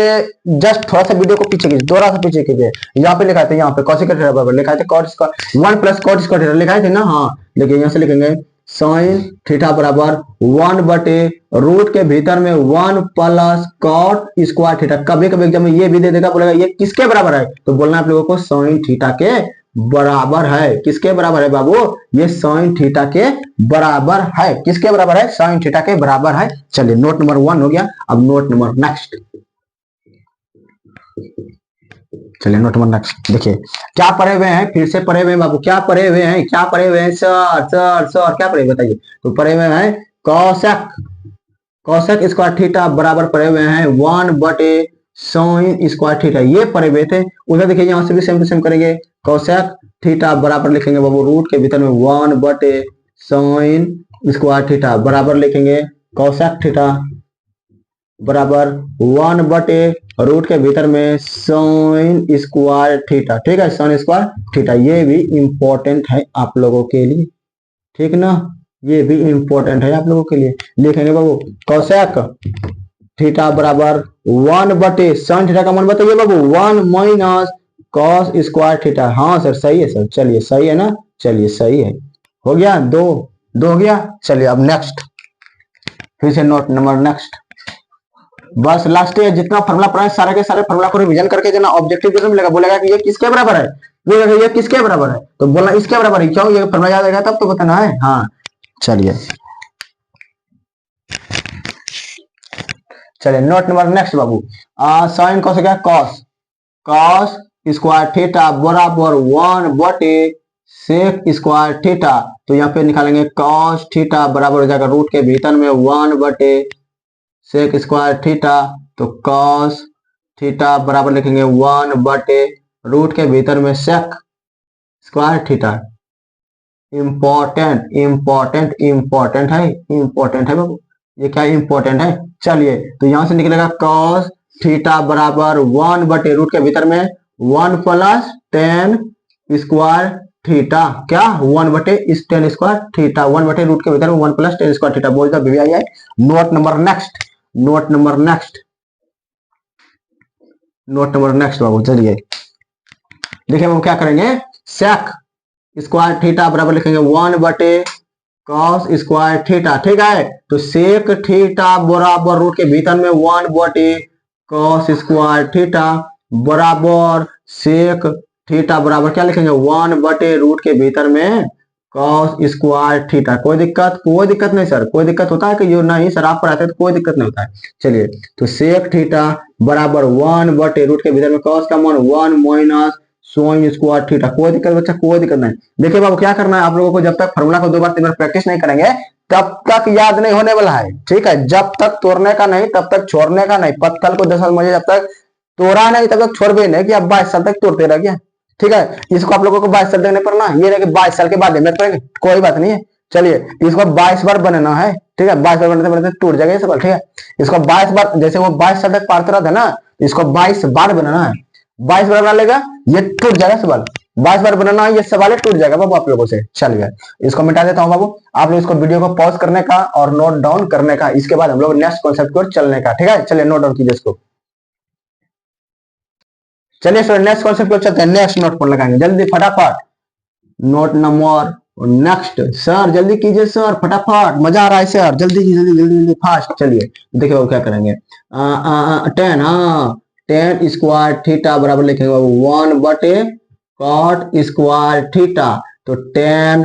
जस्ट थोड़ा सा वीडियो को पीछे कीजिए, थोड़ा सा पीछे कीजिए। यहाँ पे लिखा था, यहाँ पे कोसेक थीटा बराबर लिखा था cot square 1 + cot square theta लिखा थे ना। हाँ देखिए यहाँ से लिखेंगे साइन थीटा बराबर 1/, रूट के भीतर में 1 + कॉट स्क्वायर थीटा। कभी कभी एग्जाम में ये भी दे देगा, बोलेगा ये किसके बराबर है, तो बोलना आप लोगों को साइन थीटा के बराबर है। किसके बराबर है बाबू, ये साइन थीटा के बराबर है। किसके बराबर है, साइन थीटा के बराबर है। चलिए नोट नंबर 1 हो गया, अब नोट नंबर नेक्स्ट। चलिए नोट नंबर नेक्स्ट देखिए, क्या पढ़े हुए हैं, फिर से पढ़े हुए हैं बाबू, क्या पढ़े हुए हैं, क्या पढ़े हुए हैं सर सर सर, क्या पढ़े बताइए। तो पढ़े हुए हैं कोसेक, कोसेक स्क्वायर थीटा बराबर पढ़े हुए हैं 1/, साइन स्क्वायर थीटा, ये पढ़े हुए थे। उधर देखिए यहाँ से भी सेम टू सेम करेंगे, कोसेक थीटा बराबर लिखेंगे बाबू रूट के भीतर में 1/, साइन स्क्वायर थीटा बराबर लिखेंगे कोसेक थीटा बराबर 1/, रूट के भीतर में साइन स्क्वायर थीटा। ठीक है, साइन स्क्वायर थीटा, ये भी इंपॉर्टेंट है आप लोगों के लिए, ठीक ना, ये भी इंपॉर्टेंट है आप लोगों के लिए। लिखेंगे बाबू कोसेक थीटा बराबर 1/, साइन थीटा का मान बताइए बाबू 1 - कॉस स्क्वायर थीटा। हाँ सर सही है सर, चलिए सही है ना, चलिए सही है, हो गया, दो हो गया। चलिए अब नेक्स्ट, फिर से नोट नंबर नेक्स्ट, बस लास्ट है। जितना फॉर्मूला पढ़ा है सारे के सारे फॉर्मूला को रिवीजन करके देना, ऑब्जेक्टिव क्वेश्चन मिलेगा, बोलेगा कि ये किसके बराबर है, बोलेगा ये किसके बराबर है, तो बोलना इसके बराबर है। क्यों, ये फॉर्मूला याद आएगा तब तो बताना है। हाँ चलिए चलिए नोट नंबर नेक्स्ट बाबू, साइन कॉस क्या, कॉस, कॉस स्क्वायर थीटा बराबर 1/, सेक स्क्वायर थीटा। तो यहाँ पे निकालेंगे कॉस थीटा बराबर हो जाएगा रूट के भीतर में 1/, सेक स्क्वायर थीटा। तो कॉस थीटा बराबर लिखेंगे 1/, रूट के भीतर में sec square theta. Important important important है, इंपॉर्टेंट है बाबू, ये क्या इंपॉर्टेंट है। चलिए तो यहां से निकलेगा कॉस थीटा बराबर 1/, रूट के भीतर में 1 + tan स्क्वायर थीटा, क्या 1/tan स्क्वायर थीटा, 1/, रूट के भीतर में 1 + tan स्क्वायर थीटा। बोल दो भैया। Note number next, note number next, note number next बाबू। चलिए देखिए हम क्या करेंगे, सेक स्क्वायर थीटा बराबर लिखेंगे 1/, कॉस स्क्वायर थीटा। ठीक है, तो सेक थीटा बराबर रूट के भीतर में 1/, कॉस स्क्वायर थीटा बराबर सेक थीटा बराबर क्या लिखेंगे 1/, रूट के भीतर में कॉस स्क्वायर थीटा। कोई दिक्कत, कोई दिक्कत नहीं सर, कोई दिक्कत होता है कि ये नहीं सर आप पढ़ाते हैं तो कोई दिक्कत नहीं होता है। चलिए तो सेक थीटा बराबर 1/, रूट के भीतर में कॉस का मान 1 - साइन स्क्वायर थीटा। कोई दिक्कत बच्चा, कोई दिक्कत नहीं। देखिए बाबू क्या करना है आप लोगों को, जब तक फॉर्मूला को 2 बार 3 बार प्रैक्टिस नहीं करेंगे तब तक याद नहीं होने वाला है। ठीक है, जब तक तोड़ने का नहीं तब तक छोड़ने का नहीं। पत्थर को 10 साल मुझे जब तक तोड़ा नहीं तब तक छोड़ भी नहीं कि अब 22 साल तक तोड़ते रह गया। ठीक है, इसको आप लोगों को 22 साल तक नहीं पढ़ना, ये रहे 22 साल के बाद मेरे पढ़ेंगे, कोई बात नहीं है। चलिए इसको 22 बार बनाना है। ठीक है, 22 बार बनाते बनाते टूट जाएगा ये सवाल। ठीक है, इसको 22 बार, जैसे वो 22 साल तक पढ़ते रहता है ना, इसको 22 बार बनाना है। 22 बार बना लेगा ये टूट जाएगा सवाल, 22 बार बनाना है ये सवाल टूट जाएगा बाबू आप लोगों से। चलिए इसको मिटा देता हूं बाबू, आप लोग इसको वीडियो को पॉज करने का और नोट डाउन करने का, इसके बाद हम लोग नेक्स्ट कॉन्सेप्ट की ओर चलने का। ठीक है, चलिए नोट डाउन कीजिए इसको। चलिए सर नेक्स्ट कॉन्सेप्ट को चलते हैं, नेक्स्ट नोट पर लगाएंगे जल्दी फटाफट। नोट नंबर नेक्स्ट, सर जल्दी कीजिए सर फटाफट, मजा आ रहा है सर, जल्दी जल्दी जल्दी जल्दी फास्ट। चलिए देखिए वो क्या करेंगे, 10, हाँ टेन स्क्वायर थीटा बराबर लिखेंगे बाबू 1/cot स्क्वायर थीटा। तो टेन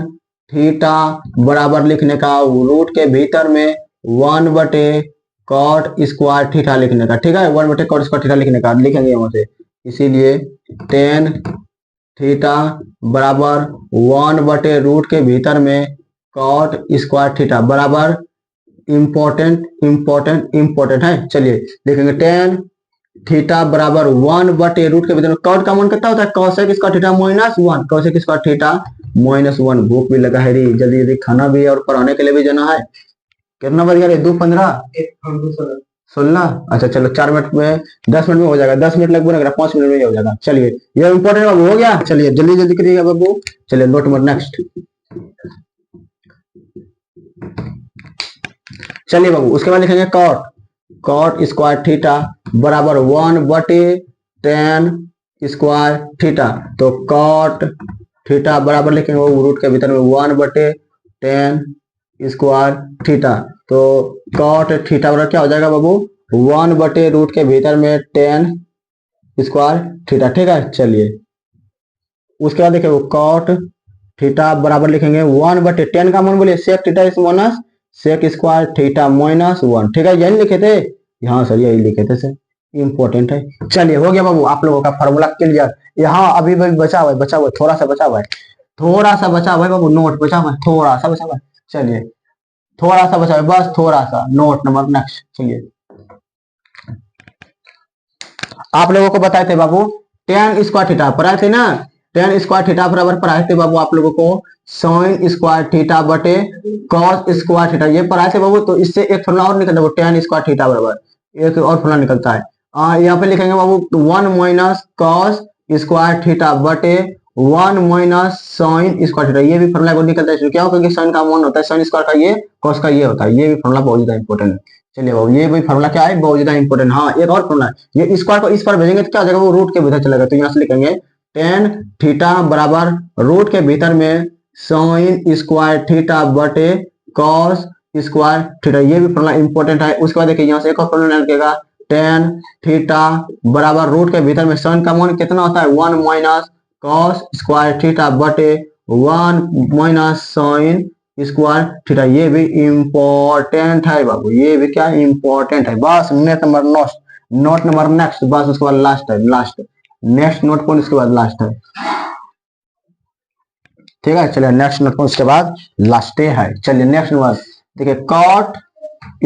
थीटा बराबर लिखने का रूट के भीतर में 1/cot स्क्वायर थीटा लिखने का, ठीक है, 1/cot स्क्वायर थीटा लिखने का लिखेंगे यहाँ से। इसीलिए टेन थीटा बराबर 1/रूट के भीतर में कॉट स्क्वायर थीटा बराबर इंपॉर्टेंट इंपॉर्टेंट इंपॉर्टेंट है। चलिए देखेंगे टेन थीटा बराबर 1/रूट के भीतर में कॉट का मान कितना होता है, cosec square theta -1, cosec square theta -1। भूख भी लगा है रे, जल्दी जल्दी खाना भी है और पढ़ाने के लिए भी जाना है। कितना बज गया रे, 2:15 16। अच्छा चलो 4 मिनट में 10 मिनट में हो जाएगा, 10 मिनट लगभग 5 मिनट में हो जाएगा। चलिए ये इंपॉर्टेंट बाबू हो गया। चलिए जल्दी जल्दी करिएगा बाबू। चलिए नोट नंबर नेक्स्ट। चलिए बाबू उसके बाद लिखेंगे कॉट स्क्वायर थीटा बराबर 1/tan स्क्वायर थीटा। तो कॉट थीटा बराबर लिखेंगे बाबू रूट के भीतर में 1/tan स्क्वायर थीटा। तो कॉट थीटा बराबर क्या हो जाएगा बाबू, 1/रूट के भीतर में tan स्क्वायर थीटा, ठीक है। चलिए उसके बाद देखिए कॉट थीटा बराबर लिखेंगे 1/tan का मान बोलिए सेक थीटा इस माइनस सेक स्क्वायर थीटा -1, ठीक है। यही लिखे थे, यहाँ सर यही लिखे थे सर, इंपॉर्टेंट है। चलिए हो गया बाबू आप लोगों का फॉर्मूला क्लियर। यहाँ अभी भी बचा हुआ है, थोड़ा सा बचा हुआ है बाबू, नोट बचा हुआ है, थोड़ा सा बचा हुआ है। चलिए थोड़ा सा बचा है, बस थोड़ा सा। Note number next. चलिए आप लोगों को बताए थे बाबू tan स्क्वायर थीटा पढ़ाए थे ना, tan स्क्वायर थीटा बराबर पढ़ाए थे बाबू आप लोगों को sin स्क्वायर थीटा बटे cos स्क्वायर थीटा, ये पढ़ाए थे बाबू। तो इससे एक फॉर्मूला और निकलता है tan स्क्वायर थीटा बराबर एक और फॉर्मूला निकलता है। यहाँ पे लिखेंगे बाबू 1 - cos स्क्वायर थीटा बटे 1 - sin स्क्वायर थीटा, ये भी फॉर्मूला निकलता है। क्या होगा कि sin का मान होता है sin स्क्वायर का ये, cos का ये होता है। ये भी फॉर्मूला बहुत ज्यादा इंपॉर्टेंट है। चलिए बाबू ये भी फॉर्मूला क्या है, बहुत ज्यादा इंपॉर्टेंट। हाँ एक और फॉर्मूला है, ये स्क्वायर को इस पर भेजेंगे तो क्या हो जाएगा, वो रूट के भीतर चलेगा। तो यहाँ से लिखेंगे tan थीटा बराबर रूट के भीतर में sin स्क्वायर थीटा बटे cos स्क्वायर थीटा, ये भी फॉर्मूला इंपॉर्टेंट है। उसके बाद देखिए यहाँ से एक और फॉर्मूला निकलेगा tan थीटा बराबर रूट के भीतर में sin का मान कितना होता है 1 - cos स्क्वायर थीटा बटे 1 - sin स्क्वायर थीटा, ये भी इंपॉर्टेंट है बाबू, ये भी क्या इंपॉर्टेंट है। बस नोट नंबर नेक्स्ट, बस उसके बाद लास्ट है, लास्ट नेक्स्ट नोट पॉइंट उसके बाद लास्ट है, ठीक है। चलिए नेक्स्ट नोट पॉइंट उसके बाद लास्ट है। चलिए नेक्स्ट नंबर देखिए कॉट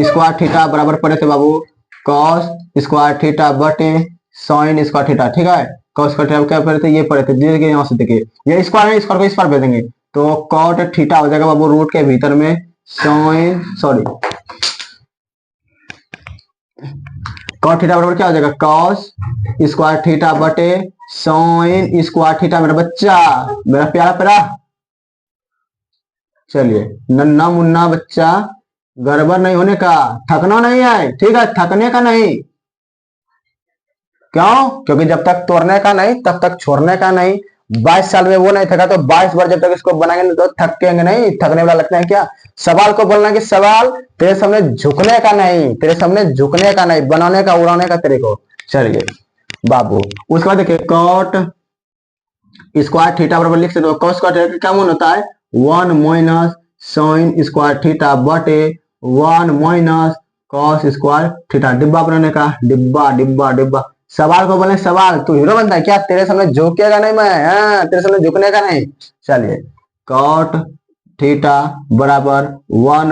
स्क्वायर थीटा बराबर पड़े थे बाबू cos स्क्वायर थीटा बटे sin स्क्वायर थीटा, ठीक है। cos स्क्वायर थीटा क्या पड़े थे, ये पड़े थे। देखिए यहाँ से देखिए ये स्क्वायर है, स्क्वायर को इस पर भेजेंगे तो cot थीटा हो जाएगा बाबू रूट के भीतर में cot थीटा बराबर क्या हो जाएगा cos स्क्वायर थीटा बटे sin स्क्वायर थीटा, मेरा बच्चा, मेरा प्यारा प्यारा। चलिए नन्ना मुन्ना बच्चा, गड़बड़ नहीं होने का, थकना नहीं है, ठीक है, थकने का नहीं। क्यों? क्योंकि जब तक तोड़ने का नहीं तब तक छोड़ने का नहीं। 22 साल में वो नहीं थका तो 22 बार जब तक इसको बनाएंगे तो थकेंगे नहीं। थकने वाला लगता है क्या? सवाल को बोलना कि सवाल तेरे सामने झुकने का नहीं, तेरे सामने झुकने का नहीं, बनाने का, उड़ाने का तेरे को। चलिए बाबू उसके बाद देखिए कॉट स्क्वायर थीटा बराबर लिख सकते हो, कॉस स्क्वायर थीटा क्या मान होता है 1 - sin स्क्वायर थीटा बटे 1 - cos स्क्वायर थीटा। डिब्बा बनाने का, डिब्बा डिब्बा डिब्बा। सवाल को बोले सवाल, तू हीरो बनता है क्या? तेरे सामने झुकेगा नहीं मैं, तेरे सामने झुकने का नहीं। चलिए कॉट थीटा बराबर 1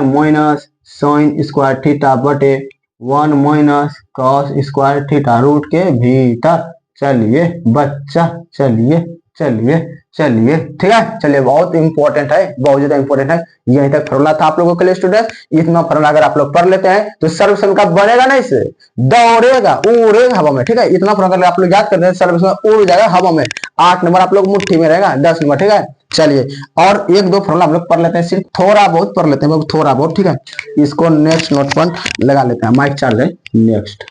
- sin स्क्वायर थीटा बटे 1 - cos स्क्वायर थीटा रूट के भीतर। चलिए बच्चा, चलिए चलिए चलिए, ठीक है। चलिए बहुत इंपॉर्टेंट है, बहुत ज्यादा इंपॉर्टेंट है। यहीं तक फॉर्मूला था आप लोगों के लिए स्टूडेंट। इतना फॉर्मूला अगर आप लोग पढ़ लेते हैं तो सर्वसम का बनेगा नहीं, से दौड़ेगा, उड़ेगा हवा में, ठीक है। इतना फॉर्मूला अगर आप लोग याद करते हैं सर्वसम उड़ जाएगा हवा में। 8 नंबर आप लोग मुट्ठी में रहेगा, 10 नंबर, ठीक है। चलिए और एक दो फॉर्मूला हम लोग पढ़ लेते हैं, सिर्फ थोड़ा बहुत पढ़ लेते हैं, थोड़ा बहुत, ठीक है। इसको नेक्स्ट नोट पर लगा लेते हैं। माइक चार्ज है नेक्स्ट।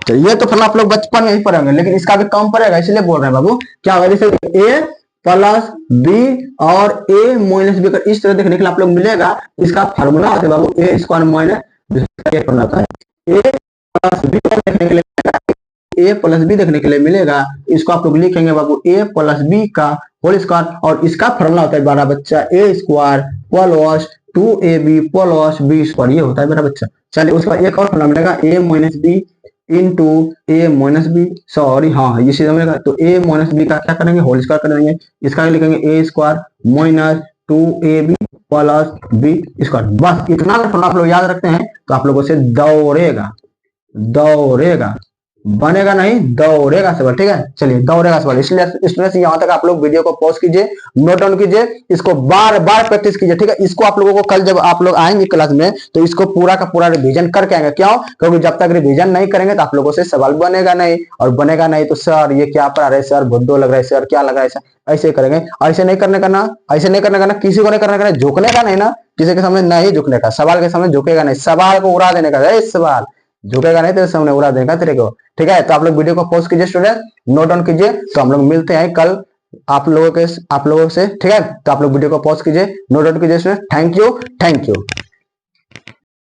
तो ये तो फॉर्मूला आप लोग बचपन में ही पढ़ेंगे, लेकिन इसका भी कम पड़ेगा, इसलिए बोल रहे हैं बाबू। क्या होगा जैसे a प्लस बी और a माइनस बी, इस तरह देखने के लिए आप लोग मिलेगा। इसका फॉर्मूला होता है बाबू a स्क्वायर माइनस, फॉर्मूला होता है a प्लस बी देखने के लिए, ए प्लस बी देखने के लिए मिलेगा। इसको आप लोग लिखेंगे बाबू ए प्लस बी का होल स्क्वायर, और इसका फॉर्मूला होता है मेरा बच्चा A square plus 2ab plus B square, ये होता है मेरा बच्चा। चलिए उसका एक और फॉर्मूला मिलेगा ए माइनस बी इंटू ए माइनस बी, सॉरी हाँ ये सीधा मिलेगा। तो ए माइनस बी का क्या करेंगे, होल स्क्वायर करेंगे, इसका लिखेंगे A square minus 2ab plus B square. बस इतना फॉर्मूला आप लोग याद रखते हैं तो आप लोगों से दौड़ेगा, दौड़ेगा बनेगा नहीं, दौड़ेगा सवाल। ठीक है, चलिए दौड़ेगा सवाल। इसलिए स्टूडेंट्स यहाँ तक आप लोग वीडियो को पॉज कीजिए, नोट डाउन कीजिए, इसको बार बार प्रैक्टिस कीजिए। ठीक है, इसको आप लोगों को कल जब आप लोग आएंगे क्लास में तो इसको पूरा का पूरा रिवीजन करके आएंगे। क्यों? क्योंकि जब तक रिवीजन नहीं करेंगे तो आप लोगों से सवाल बनेगा नहीं, और बनेगा नहीं तो सर ये क्या पढ़ा रहे सर, बुद्धो लग रहा है सर, क्या लग रहा है सर, ऐसे करेंगे। ऐसे नहीं करने का ना, ऐसे नहीं करने का ना, किसी को नहीं करने का, झुकने का नहीं ना, किसी के सामने नहीं झुकने का, सवाल के सामने झुकेगा नहीं, सवाल को उड़ा देने का, सवाल झुकेगा नहीं तेरे सामने, उड़ा देगा तेरे को। ठीक है, तो आप लोग वीडियो को पॉज कीजिए स्टूडेंट, नोट डाउन कीजिए। तो हम लोग मिलते हैं कल आप लोगों से। ठीक है, तो आप लोग वीडियो को पॉज कीजिए, नोट डाउन कीजिए student. Thank you, thank you.